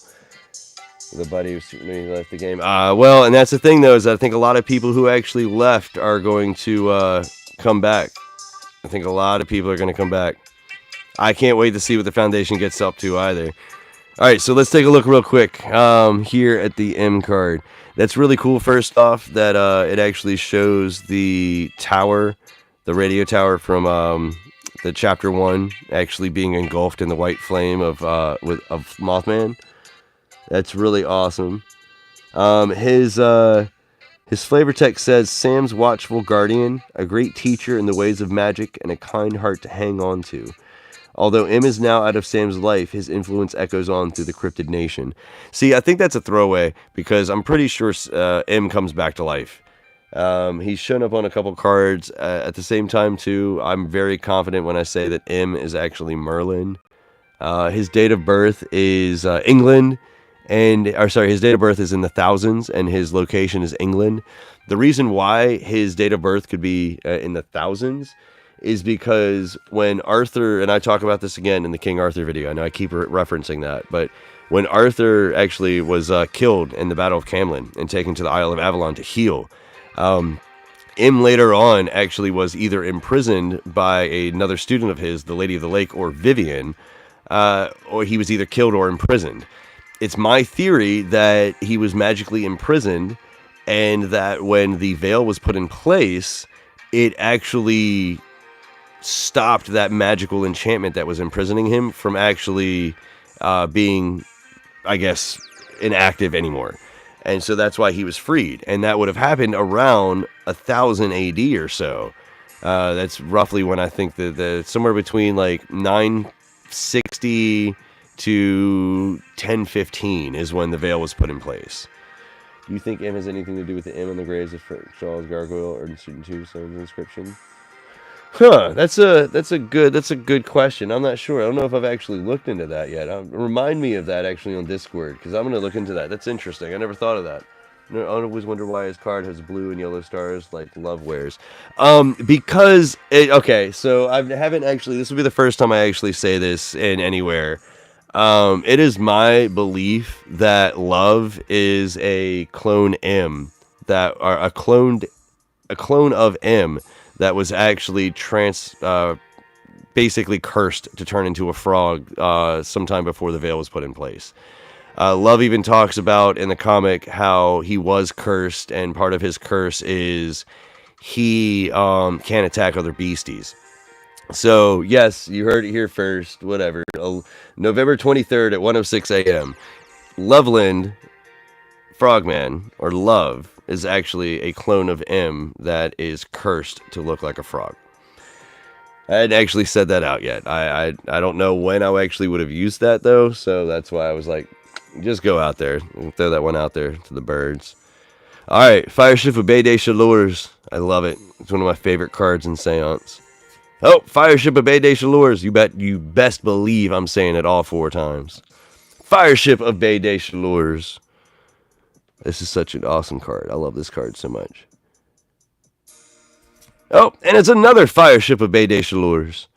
The buddy who left the game. Well, and that's the thing, though, is I think a lot of people who actually left are going to come back. I think a lot of people are going to come back. I can't wait to see what the Foundation gets up to either. All right, so let's take a look real quick here at the M card. That's really cool, first off, that it actually shows the tower, the radio tower from the Chapter 1 actually being engulfed in the white flame of Mothman. That's really awesome. His flavor text says, Sam's watchful guardian, a great teacher in the ways of magic, and a kind heart to hang on to. Although M is now out of Sam's life, his influence echoes on through the cryptid nation. See, I think that's a throwaway, because I'm pretty sure M comes back to life. He's shown up on a couple cards at the same time, too. I'm very confident when I say that M is actually Merlin. His date of birth is England. His date of birth is in the thousands, and his location is England. The reason why his date of birth could be in the thousands is because when Arthur, and I talk about this again in the King Arthur video, I know I keep referencing that, but when Arthur actually was killed in the Battle of Camlin and taken to the Isle of Avalon to heal, M later on actually was either imprisoned by another student of his, the Lady of the Lake, or Vivian, or he was either killed or imprisoned. It's my theory that he was magically imprisoned, and that when the veil was put in place, it actually stopped that magical enchantment that was imprisoning him from actually being, I guess, inactive anymore. And so that's why he was freed. And that would have happened around 1000 AD or so. That's roughly when I think the somewhere between like 960 to 1015 is when the veil was put in place. Do you think M has anything to do with the M on the graves of Charles Gargoyle or certain tombstones inscription? That's a good question. I'm not sure. I don't know if I've actually looked into that yet. Remind me of that actually on Discord, because I'm going to look into that. That's interesting. I never thought of that. I always wonder why his card has blue and yellow stars like Love wears. Because okay, so I haven't actually. This will be the first time I actually say this in anywhere. It is my belief that Love is a clone M, that are a clone of M that was actually basically cursed to turn into a frog sometime before the veil was put in place. Love even talks about in the comic how he was cursed, and part of his curse is he can't attack other beasties. So, yes, you heard it here first, whatever. November 23rd at 1:06 a.m. Loveland Frogman, or Love, is actually a clone of M that is cursed to look like a frog. I hadn't actually said that out yet. I don't know when I actually would have used that, though, so that's why I was like, just go out there and throw that one out there to the birds. Alright, Fireship of Bayday Shalors. I love it. It's one of my favorite cards in Seance. Oh, Fireship of Bayday Shalors. You best believe I'm saying it all 4 times. Fireship of Bayday Shalors. This is such an awesome card. I love this card so much. Oh, and it's another Fireship of Bayday Shalors.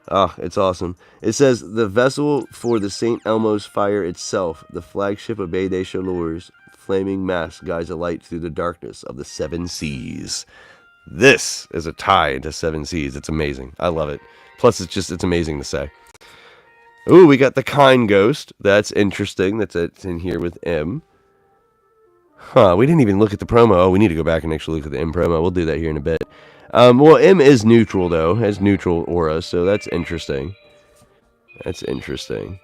Ah, it's awesome. It says, the vessel for the St. Elmo's fire itself, the flagship of Bayday Shalors, flaming mask guides a light through the darkness of the seven seas. This is a tie into seven seas. It's amazing. I love it. Plus, it's amazing to say. Ooh, we got the kind ghost. That's interesting. It's in here with M. Huh, we didn't even look at the promo. Oh, we need to go back and actually look at the M promo. We'll do that here in a bit. Well, M is neutral, though. Has neutral aura, so that's interesting. That's interesting.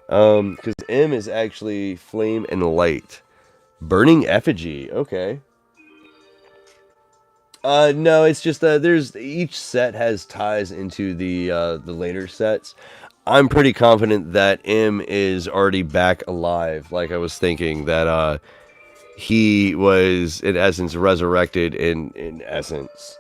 Because M is actually flame and light. Burning effigy. Okay. No, it's just there's each set has ties into the later sets. I'm pretty confident that M is already back alive. Like I was thinking that he was in essence resurrected in essence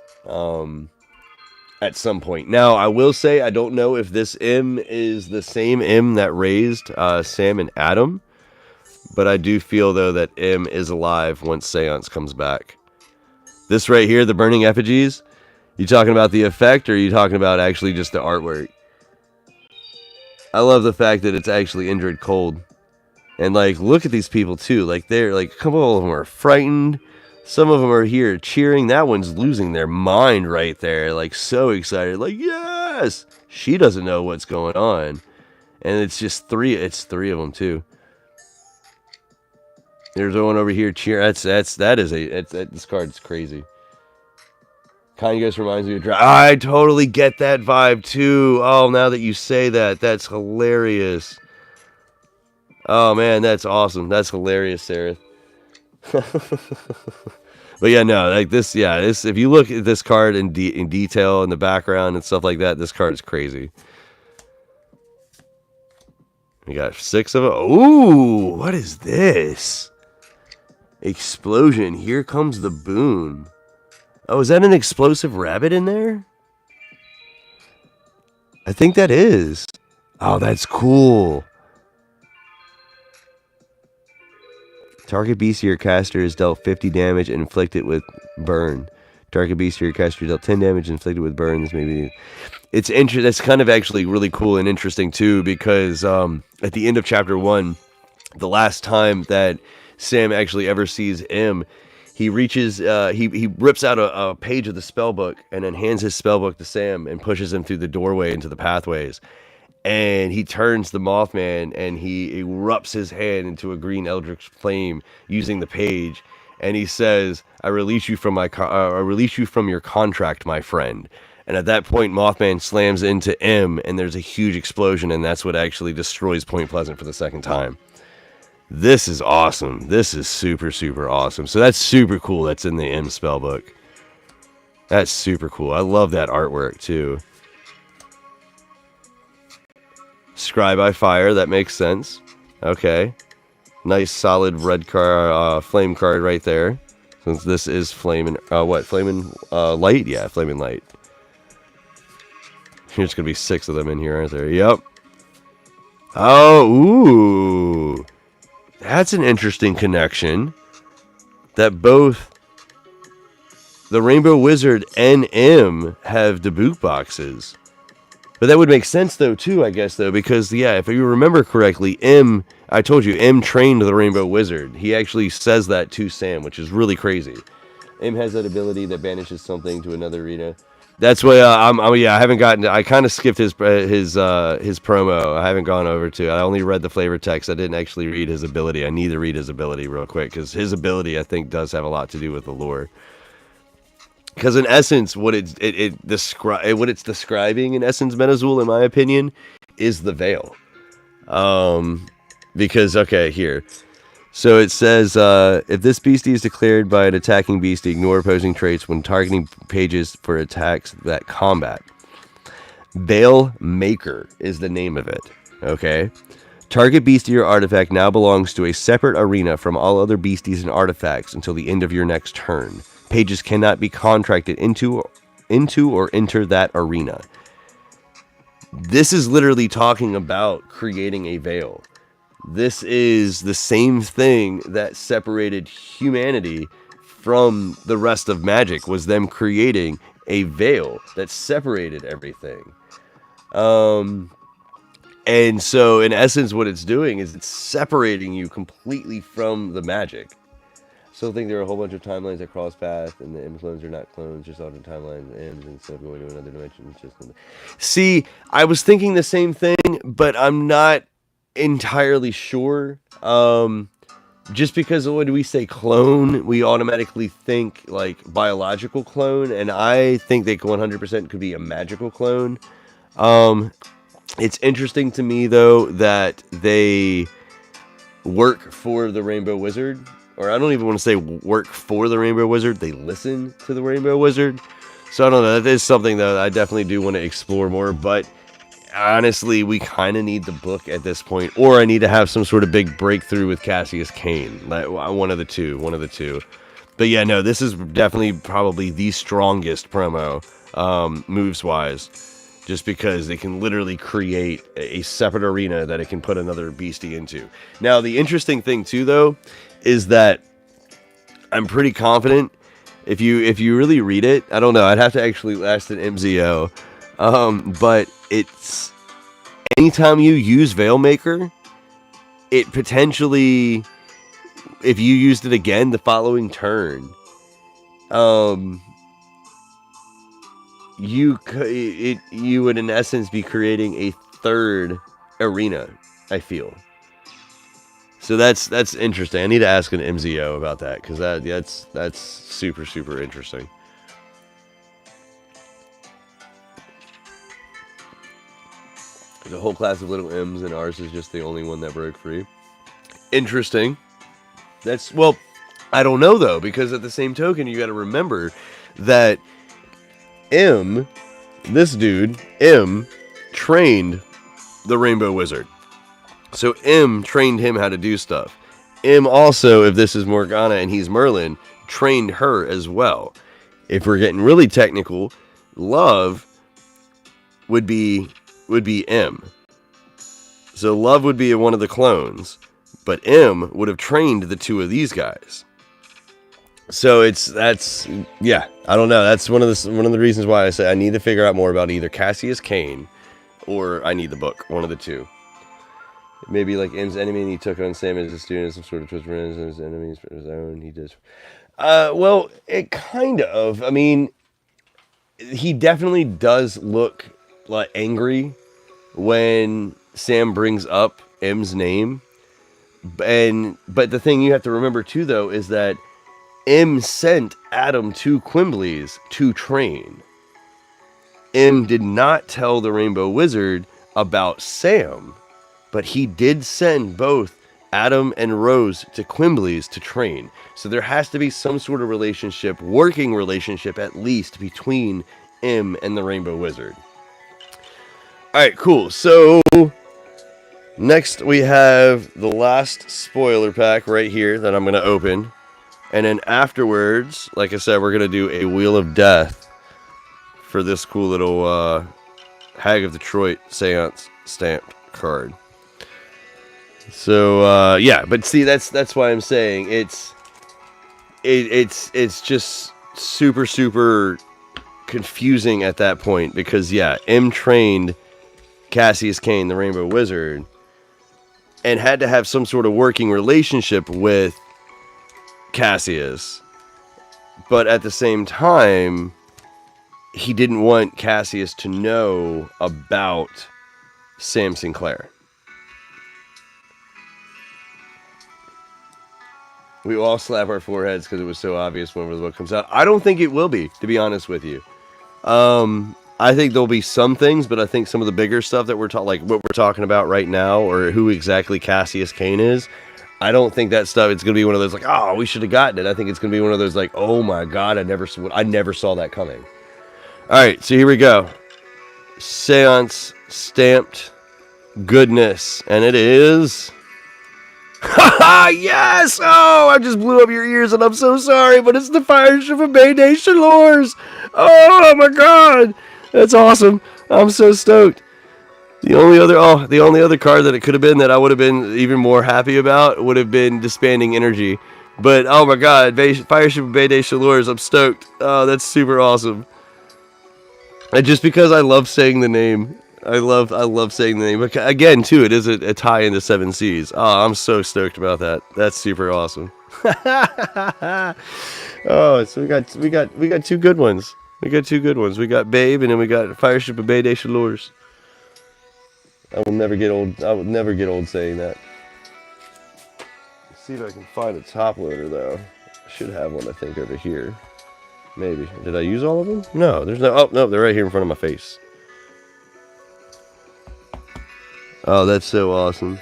at some point. Now I will say I don't know if this M is the same M that raised Sam and Adam, but I do feel though that M is alive once Seance comes back. This right here, the burning effigies, you talking about the effect or are you talking about actually just the artwork? I love the fact that it's actually Indrid Cold. And like, look at these people too. Like they're like, a couple of them are frightened. Some of them are here cheering. That one's losing their mind right there. Like so excited. Like, yes! She doesn't know what's going on. And it's just it's three of them too. There's one over here cheering. This card's crazy. Kind of just reminds me of I totally get that vibe too. Oh, now that you say that, that's hilarious. Oh man, that's awesome. That's hilarious, Sarah. But yeah, no, like this. Yeah, this. If you look at this card in detail in the background and stuff like that, this card is crazy. We got 6 of them. Ooh, what is this? Explosion. Here comes the boon. Oh, is that an explosive rabbit in there? I think that is. Oh, that's cool. Target beast or caster is dealt 50 damage and inflicted with burn. Target beast or caster dealt 10 damage and inflicted with burn. This may be... It's interesting. That's kind of actually really cool and interesting too, because at the end of chapter 1, the last time that Sam actually ever sees M, he reaches, he rips out a page of the spell book and then hands his spell book to Sam and pushes him through the doorway into the pathways. And he turns the Mothman and he erupts his hand into a green eldritch flame using the page. And he says, "I release you from your contract, my friend." And at that point, Mothman slams into M, and there's a huge explosion, and that's what actually destroys Point Pleasant for the second time. This is awesome. This is super, super awesome. So that's super cool. That's in the M spellbook. That's super cool. I love that artwork, too. Scry by Fire. That makes sense. Okay. Nice, solid red card, flame card right there. Since this is Flamin', Flamin' Light? Yeah, Flamin' Light. There's going to be 6 of them in here, aren't there? Yep. Oh, ooh. That's an interesting connection. That both the Rainbow Wizard and M have the boot boxes. But that would make sense, though, too, I guess, though, because, yeah, if you remember correctly, I told you, M trained the Rainbow Wizard. He actually says that to Sam, which is really crazy. M has that ability that banishes something to another arena. That's why I haven't gotten. I kind of skipped his promo. I haven't gone over to. I only read the flavor text. I didn't actually read his ability. I need to read his ability real quick because his ability, I think, does have a lot to do with the lore. Because in essence, what it's describing in essence, Menazul, in my opinion, is the veil. Because okay, here. So it says, if this beastie is declared by an attacking beastie, ignore opposing traits when targeting pages for attacks that combat. Veil Maker is the name of it, okay? Target beastie or artifact now belongs to a separate arena from all other beasties and artifacts until the end of your next turn. Pages cannot be contracted into or enter that arena. This is literally talking about creating a veil. This is the same thing that separated humanity from the rest of magic, was them creating a veil that separated everything. And so in essence what it's doing is it's separating you completely from the magic. Still think there are a whole bunch of timelines that cross paths, and the M clones are not clones, just alternate timelines of M's instead of going to another dimension. It's just see, I was thinking the same thing, but I'm not entirely sure. Just because when we say clone, we automatically think like biological clone, and I think they 100% could be a magical clone. It's interesting to me though that they work for the Rainbow Wizard, or I don't even want to say work for the Rainbow Wizard. They listen to the Rainbow Wizard. So I don't know. That is something that I definitely do want to explore more, but honestly, we kind of need the book at this point, or I need to have some sort of big breakthrough with Cassius Cain. Like, one of the two. But yeah, no, this is definitely probably the strongest promo, moves-wise, just because they can literally create a separate arena that it can put another beastie into. Now, the interesting thing, too, though, is that I'm pretty confident, if you really read it, I don't know, I'd have to actually ask an MZO, but it's anytime you use Veilmaker, it potentially, if you used it again the following turn, you would in essence be creating a third arena, I feel. So that's interesting. I need to ask an MZO about that, because that's super, super interesting. There's a whole class of little M's, and ours is just the only one that broke free. Interesting. Well, I don't know, though, because at the same token, you got to remember that this dude, M, trained the Rainbow Wizard. So M trained him how to do stuff. M also, if this is Morgana and he's Merlin, trained her as well. If we're getting really technical, Love would be M. So Love would be one of the clones, but M would have trained the two of these guys. So yeah, I don't know. That's one of the reasons why I say I need to figure out more about either Cassius Cain or I need the book, one of the two. Maybe like M's enemy, and he took on Sam as a student, some sort of twist for his enemies for his own. He does. Well, it kind of. I mean, he definitely does look like angry when Sam brings up M's name. But the thing you have to remember too, though, is that M sent Adam to Quimbleys to train. M did not tell the Rainbow Wizard about Sam, but he did send both Adam and Rose to Quimbleys to train. So there has to be some sort of relationship, working relationship at least, between M and the Rainbow Wizard. Alright, cool. So next we have the last spoiler pack right here that I'm going to open. And then afterwards, like I said, we're going to do a Wheel of Death for this cool little Hag of Detroit Seance stamped card. So yeah, but see, that's why I'm saying it's just super, super confusing at that point, because yeah, M trained Cassius Cain, the Rainbow Wizard, and had to have some sort of working relationship with Cassius, but at the same time, he didn't want Cassius to know about Sam Sinclair. We all slap our foreheads because it was so obvious whenever the book comes out. I don't think it will be, to be honest with you. I think there'll be some things, but I think some of the bigger stuff that like what we're talking about right now, or who exactly Cassius Cain is, I don't think that stuff, it's going to be one of those like, oh, we should have gotten it. I think it's going to be one of those like, oh my God, I never saw that coming. All right, so here we go. Seance stamped goodness, and it is... Haha, yes! Oh, I just blew up your ears, and I'm so sorry, but it's the Fireship of Bay Nation Lores! Oh my God! That's awesome. I'm so stoked. The only other card that it could have been that I would have been even more happy about would have been Disbanding Energy. But oh my God, Fireship of Bay Nation Lores, I'm stoked. Oh, that's super awesome. And just because I love saying the name. I love saying the name. Again, too, it is a tie into Seven Seas. Oh, I'm so stoked about that. That's super awesome. Oh, so we got two good ones. We got two good ones. We got Babe, and then we got Fireship of Bay de Chaleurs. I will never get old. I will never get old saying that. Let's see if I can find a top loader though. I should have one, I think, over here. Maybe. Did I use all of them? No, there's no. Oh no, they're right here in front of my face. Oh, that's so awesome.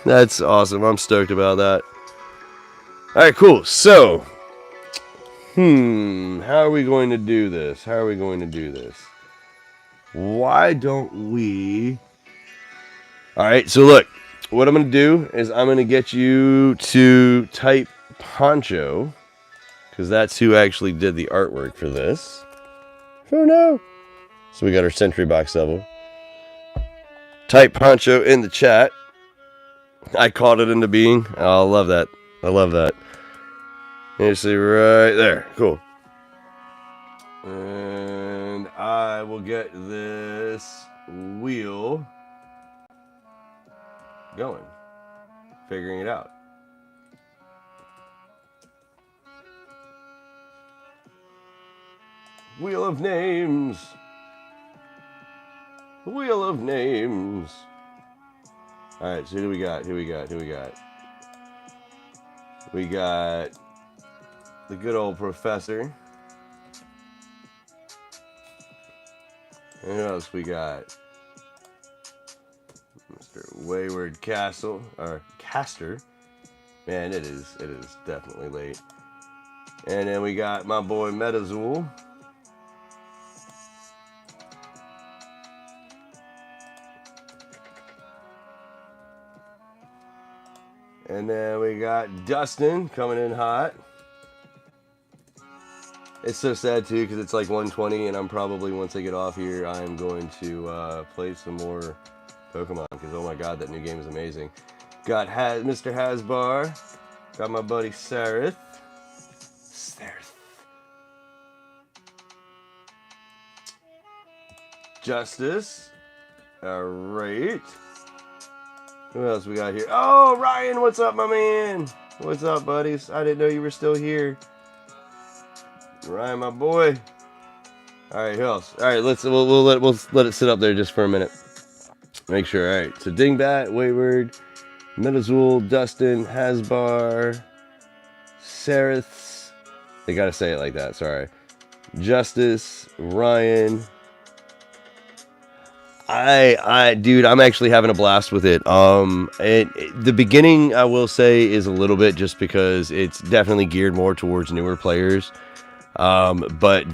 That's awesome. I'm stoked about that. All right, cool. So, how are we going to do this? How are we going to do this? Why don't we... All right, so look. What I'm going to do is I'm going to get you to type Poncho, because that's who actually did the artwork for this. Oh, no. So we got our Sentry Box level. Type Poncho in the chat. I called it into being. Oh, I love that. I love that. You see right there. Cool. And I will get this wheel going. Figuring it out. Wheel of names. Wheel of names. Alright, so who do we got? Who we got? Who we got? We got the good old professor. And who else we got? Mr. Wayward Castle, or Caster. Man, it is definitely late. And then we got my boy Metazul. And then we got Dustin coming in hot. It's so sad too because it's like 1:20 and I'm probably, once I get off here, I'm going to play some more Pokemon because oh my god, that new game is amazing. Got Mr. Hasbar. Got my buddy Sarith. Justice. Alright. Who else we got here? Oh, Ryan, what's up, my man? What's up, buddies? I didn't know you were still here. Ryan, my boy. All right, who else? All right, we'll let it sit up there just for a minute. Make sure. All right, so Dingbat, Wayward, Metazul, Dustin, Hasbar, Sarith. They gotta say it like that. Sorry. Justice, Ryan. Dude, I'm actually having a blast with it. The beginning, I will say, is a little bit just because it's definitely geared more towards newer players. But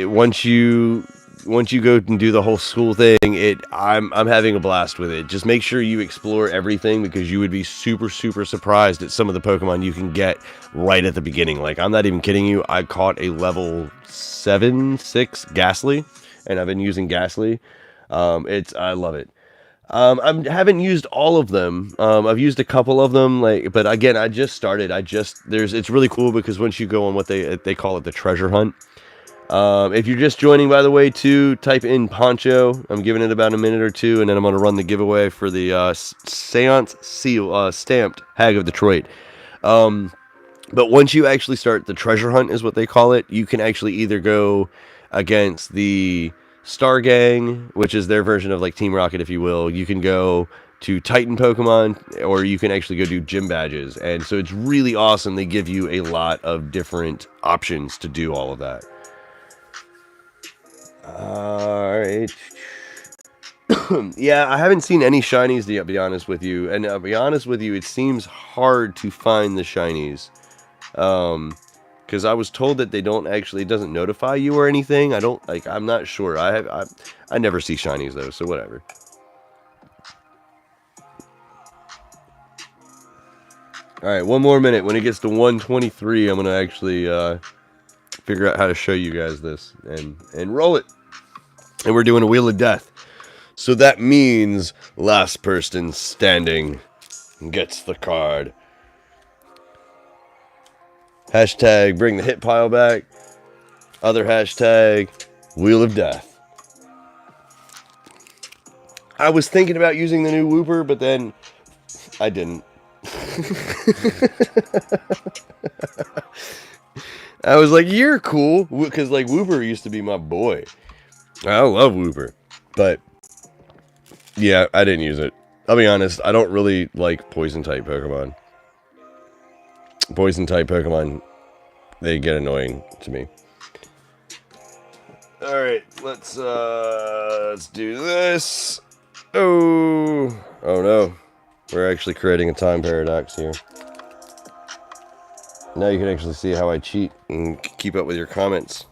once you go and do the whole school thing, I'm having a blast with it. Just make sure you explore everything because you would be super surprised at some of the Pokemon you can get right at the beginning. Like, I'm not even kidding you. I caught a level 7-6 Ghastly. And I've been using Ghastly. I love it. I haven't used all of them. I've used a couple of them, but again, I just started. It's really cool because once you go on what they call it the treasure hunt. If you're just joining, by the way, too, type in Poncho. I'm giving it about a minute or two, and then I'm going to run the giveaway for the Seance Seal stamped Hag of Detroit. But once you actually start the treasure hunt, is what they call it. You can actually either go against the Star Gang, which is their version of like Team Rocket, if you will. You can go to Titan Pokemon, or you can actually go do gym badges. And so it's really awesome. They give you a lot of different options to do all of that. Alright. Yeah, I haven't seen any shinies yet, to be honest with you. And I'll be honest with you, it seems hard to find the shinies. Because I was told that they don't actually, it doesn't notify you or anything. I'm not sure. I never see shinies though, so whatever. Alright, one more minute. When it gets to 1:23, I'm going to actually figure out how to show you guys this and roll it. And we're doing a Wheel of Death. So that means last person standing gets the card. Hashtag bring the hit pile back. Other hashtag Wheel of Death. I was thinking about using the new Wooper, but then I didn't. I was like, you're cool. Because, like, Wooper used to be my boy. I love Wooper. But, yeah, I didn't use it. I'll be honest, I don't really like poison-type Pokemon. Poison-type Pokemon, they get annoying to me. Alright, let's do this. Oh no. We're actually creating a time paradox here. Now you can actually see how I cheat and keep up with your comments.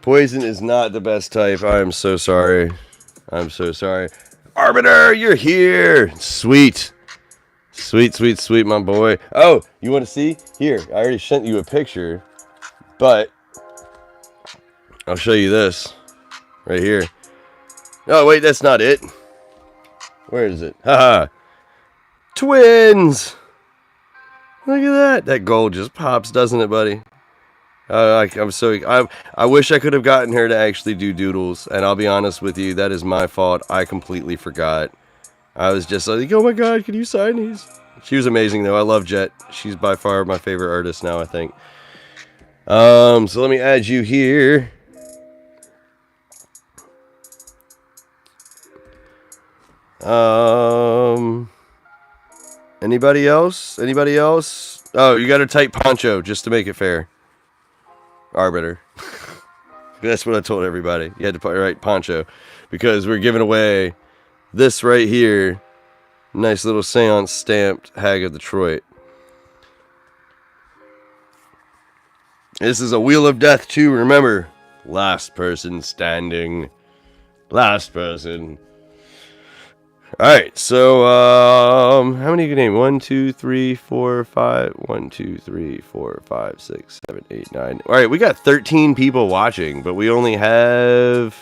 Poison is not the best type. I am so sorry. I'm so sorry. Arbiter, you're here. Sweet. Sweet, sweet, sweet, my boy. Oh, you want to see? Here, I already sent you a picture. But I'll show you this. Right here. Oh, wait, that's not it. Where is it? Haha. Twins! Look at that. That gold just pops, doesn't it, buddy? I'm so... I wish I could have gotten her to actually do doodles. And I'll be honest with you, that is my fault. I completely forgot. I was just like, oh my god, can you sign these? She was amazing, though. I love Jet. She's by far my favorite artist now, I think. So let me add you here. Anybody else? Anybody else? Oh, you gotta type Poncho just to make it fair. Arbiter. That's what I told everybody. You had to write Poncho. Because we're giving away this right here. Nice little seance stamped Hag of Detroit. This is a Wheel of Death too, remember. Last person standing. Last person. Alright, so, how many you can name? 1, 2, 3, 4, 5. 1, 2, 3, 4, 5, 6, 7, 8, 9. Alright, we got 13 people watching, but we only have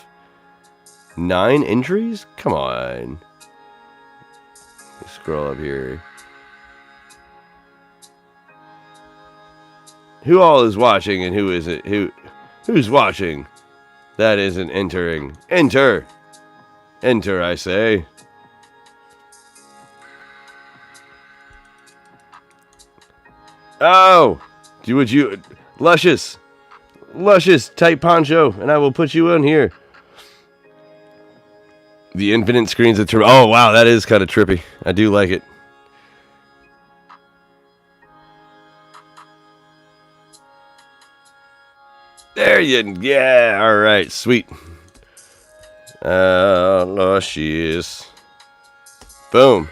9 entries? Come on. Let's scroll up here. Who all is watching and who is it? Who's watching? That isn't entering. Enter! Enter, I say. Oh! Would you... Luscious! Luscious! Type Poncho, and I will put you in here. The infinite screens of... Oh, wow, that is kind of trippy. I do like it. There you... Yeah, alright, sweet. Luscious. Boom.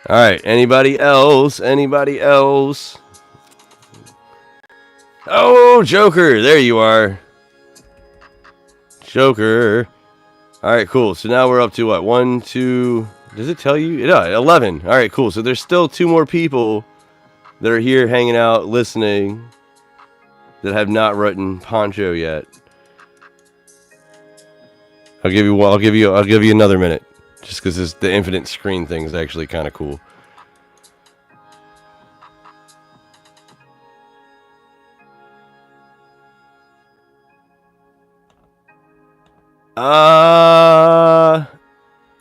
Alright, anybody else? Anybody else? Oh, Joker! There you are. Joker. Alright, cool. So now we're up to what? 1, 2... Does it tell you? Yeah, 11. Alright, cool. So there's still 2 more people that are here hanging out, listening, that have not written Poncho yet. I'll give you another minute. Just because the infinite screen thing is actually kind of cool.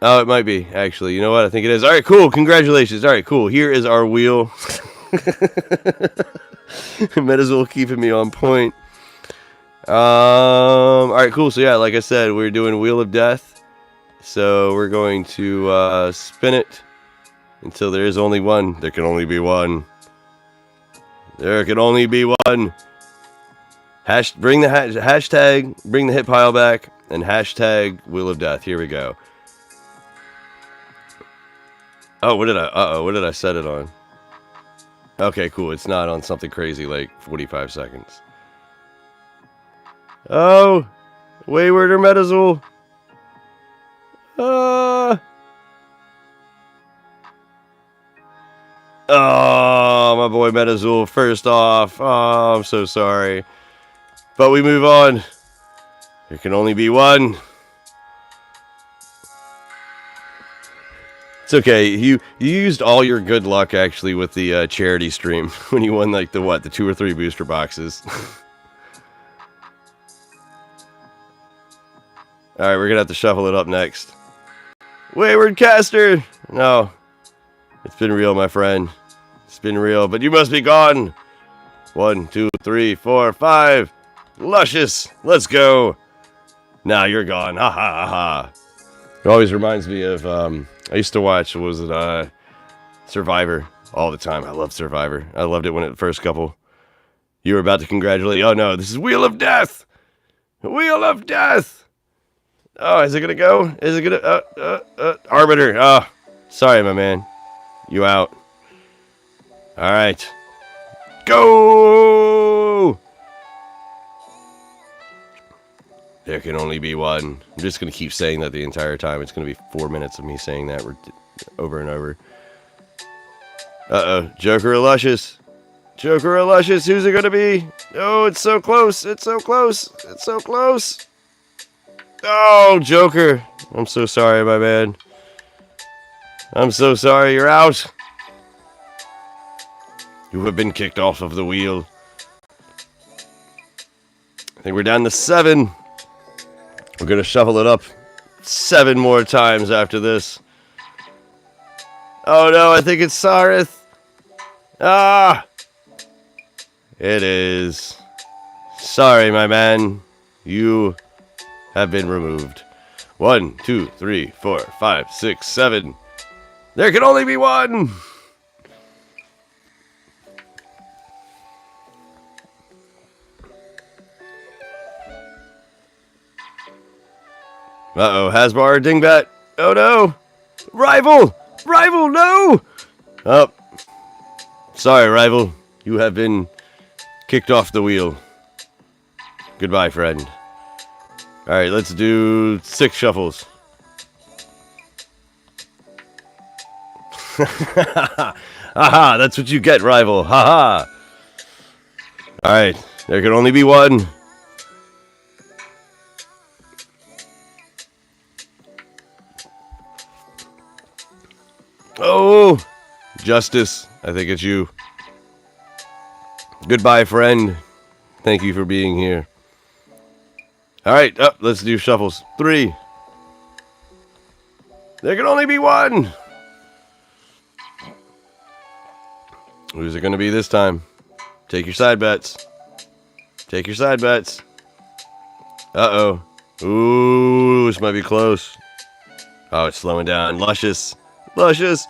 Oh, it might be, actually. You know what? I think it is. Alright, cool. Congratulations. Alright, cool. Here is our wheel. Might as well keeping me on point. Alright, cool. So yeah, like I said, we're doing Wheel of Death. So we're going to spin it until there is only one. There can only be one. There can only be one. Bring the hashtag, bring the hit pile back, and hashtag Wheel of Death. Here we go. Oh, what did I set it on? Okay, cool. It's not on something crazy like 45 seconds. Oh, Wayward or Metazul. Oh, my boy Metazul, first off. Oh, I'm so sorry. But we move on. There can only be one. It's okay. You used all your good luck, actually, with the charity stream. When you won, like, the 2 or 3 booster boxes. Alright, we're gonna have to shuffle it up next. Wayward caster! No. It's been real, my friend. It's been real, but you must be gone! 1, 2, 3, 4, 5. Luscious! Let's go! Now you're gone. Ha ha ha ha. It always reminds me of, I used to watch, what was it, Survivor all the time. I love Survivor. I loved it when it first couple. You were about to congratulate. Oh no, this is Wheel of Death! Wheel of Death! Oh, is it gonna go? Is it gonna, Arbiter. Oh, sorry, my man. You out. Alright. Go! There can only be one. I'm just going to keep saying that the entire time. It's going to be 4 minutes of me saying that over and over. Uh-oh. Joker or Luscious? Joker or Luscious? Who's it going to be? Oh, it's so close. It's so close. It's so close. Oh, Joker. I'm so sorry, my man. I'm so sorry. You're out. You have been kicked off of the wheel. I think we're down to 7. We're going to shuffle it up 7 more times after this. Oh no, I think it's Sarith. Ah! It is. Sorry, my man. You have been removed. 1, 2, 3, 4, 5, 6, 7. There can only be one! Uh-oh, Hasbar, Dingbat. Oh no! Rival! Rival, no! Oh. Sorry, Rival. You have been kicked off the wheel. Goodbye, friend. Alright, let's do 6 shuffles. Haha, that's what you get, Rival. Haha. Alright, there can only be one. Oh, Justice, I think it's you. Goodbye, friend. Thank you for being here. Alright, let's do shuffles. 3. There can only be one. Who's it going to be this time? Take your side bets. Take your side bets. Uh-oh. Ooh, this might be close. Oh, it's slowing down. Luscious. Luscious!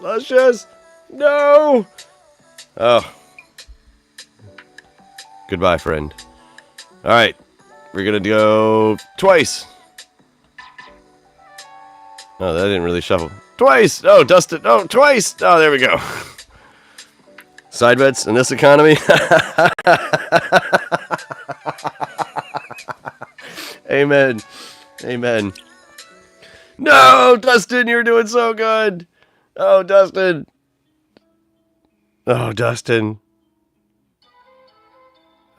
Luscious! No! Oh. Goodbye, friend. Alright. We're gonna go twice. Oh, that didn't really shuffle. Twice! Oh, Dustin. Oh, twice! Oh, there we go. Side bets in this economy? Amen. Amen. No, Dustin, you're doing so good. Oh, Dustin. Oh, Dustin.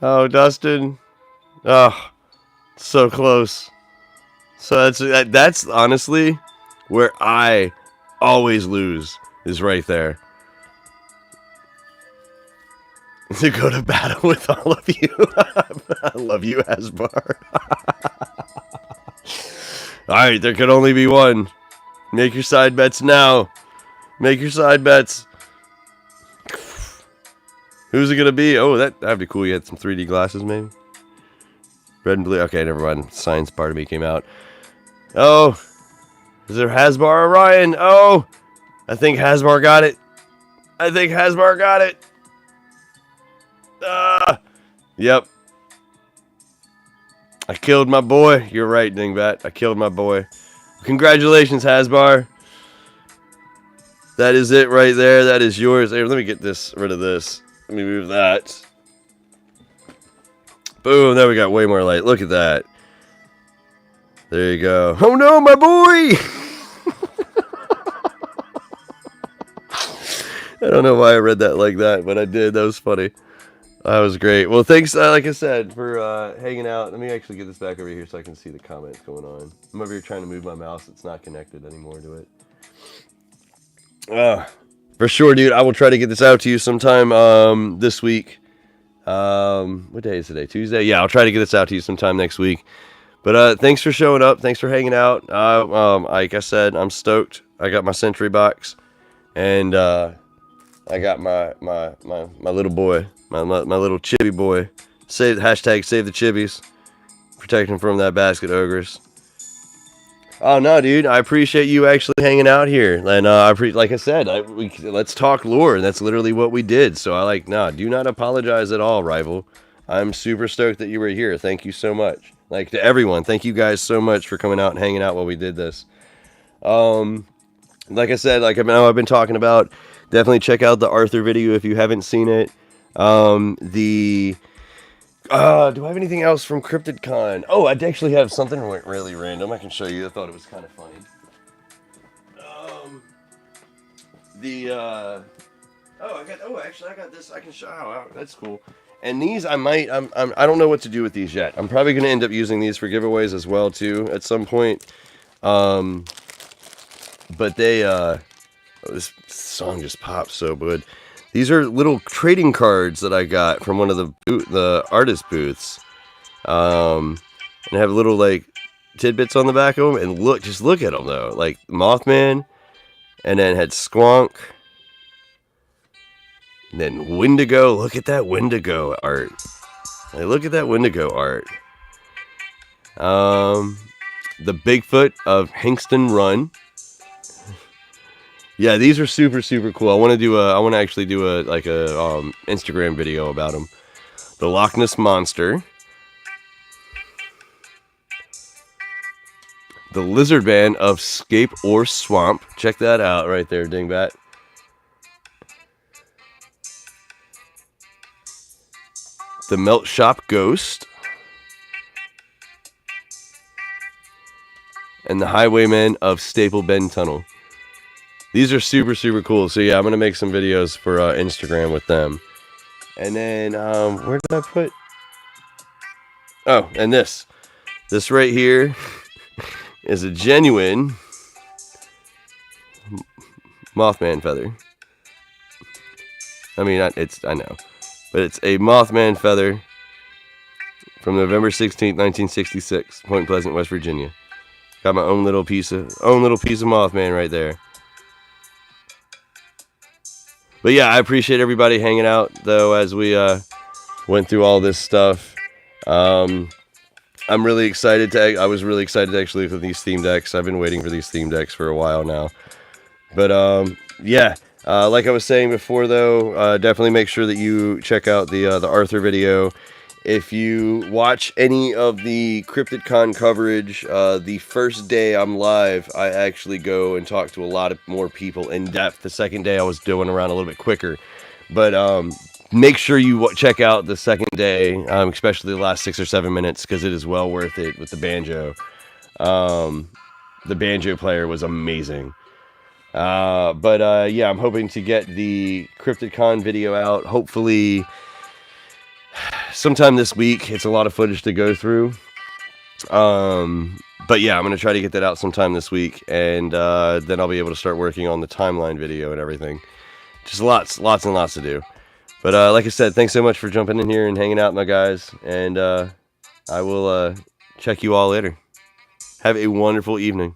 Oh, Dustin. Oh, so close. So that's honestly where I always lose, is right there. To go to battle with all of you. I love you, Asbar. Alright, there can only be one. Make your side bets now. Make your side bets. Who's it gonna be? Oh, that'd be cool. You had some 3D glasses, maybe? Red and blue. Okay, never mind. Science part of me came out. Oh. Is there Hasbar or Ryan? Oh. I think Hasbar got it. I think Hasbar got it. Yep. I killed my boy. You're right, Dingbat. I killed my boy. Congratulations, Hasbar. That is it right there. That is yours. Here, let me get rid of this. Let me move that. Boom. There we got way more light. Look at that. There you go. Oh no, my boy! I don't know why I read that like that, but I did. That was funny. That was great. Well, thanks, like I said, for hanging out. Let me actually get this back over here so I can see the comments going on. I'm over here trying to move my mouse. It's not connected anymore to it. For sure, dude. I will try to get this out to you sometime this week. What day is today? Tuesday? Yeah, I'll try to get this out to you sometime next week. But thanks for showing up. Thanks for hanging out. Like I said, I'm stoked. I got my Sentry box, and I got my little boy, my little chibi boy. Save the chibis. Protect him from that basket ogress. Oh no, dude! I appreciate you actually hanging out here, and like I said, let's talk lore. That's literally what we did. So do not apologize at all, rival. I'm super stoked that you were here. Thank you so much. Like, to everyone, thank you guys so much for coming out and hanging out while we did this. Like I said, like I've been talking about, definitely check out the Arthur video if you haven't seen it. Do I have anything else from CryptidCon? Oh, I actually have something really random I can show you. I thought it was kind of funny. I got this. I can show. Oh, that's cool. And these, I don't know what to do with these yet. I'm probably going to end up using these for giveaways as well, too, at some point. But this song just pops so good. These are little trading cards that I got from one of the artist booths. And have little, like, tidbits on the back of them. And just look at them, though. Like, Mothman. And then had Squonk. And then Wendigo. Look at that Wendigo art. Hey, look at that Wendigo art. The Bigfoot of Hinkston Run. Yeah, these are super, super cool. I want to actually do a Instagram video about them. The Loch Ness Monster. The Lizard Man of Scape or Swamp. Check that out right there, Dingbat. The Melt Shop Ghost. And the Highwayman of Staple Bend Tunnel. These are super, super cool. So yeah, I'm going to make some videos for Instagram with them. And then, where did I put? Oh, and this. This right here is a genuine Mothman feather. I mean, I know. But it's a Mothman feather from November 16th, 1966, Point Pleasant, West Virginia. Got my own little piece of Mothman right there. But yeah, I appreciate everybody hanging out, though, as we went through all this stuff. I'm really excited I was really excited actually for these theme decks. I've been waiting for these theme decks for a while now. But yeah, like I was saying before, though, definitely make sure that you check out the Arthur video. If you watch any of the CryptidCon coverage, the first day I'm live, I actually go and talk to a lot of more people in depth. The second day I was doing around a little bit quicker. But make sure you check out the second day, especially the last 6 or 7 minutes, because it is well worth it with the banjo. The banjo player was amazing. But yeah, I'm hoping to get the CryptidCon video out, hopefully sometime this week. It's a lot of footage to go through. But yeah, I'm going to try to get that out sometime this week, and then I'll be able to start working on the timeline video and everything. Just lots and lots to do. But like I said, thanks so much for jumping in here and hanging out, my guys, and I will check you all later. Have a wonderful evening.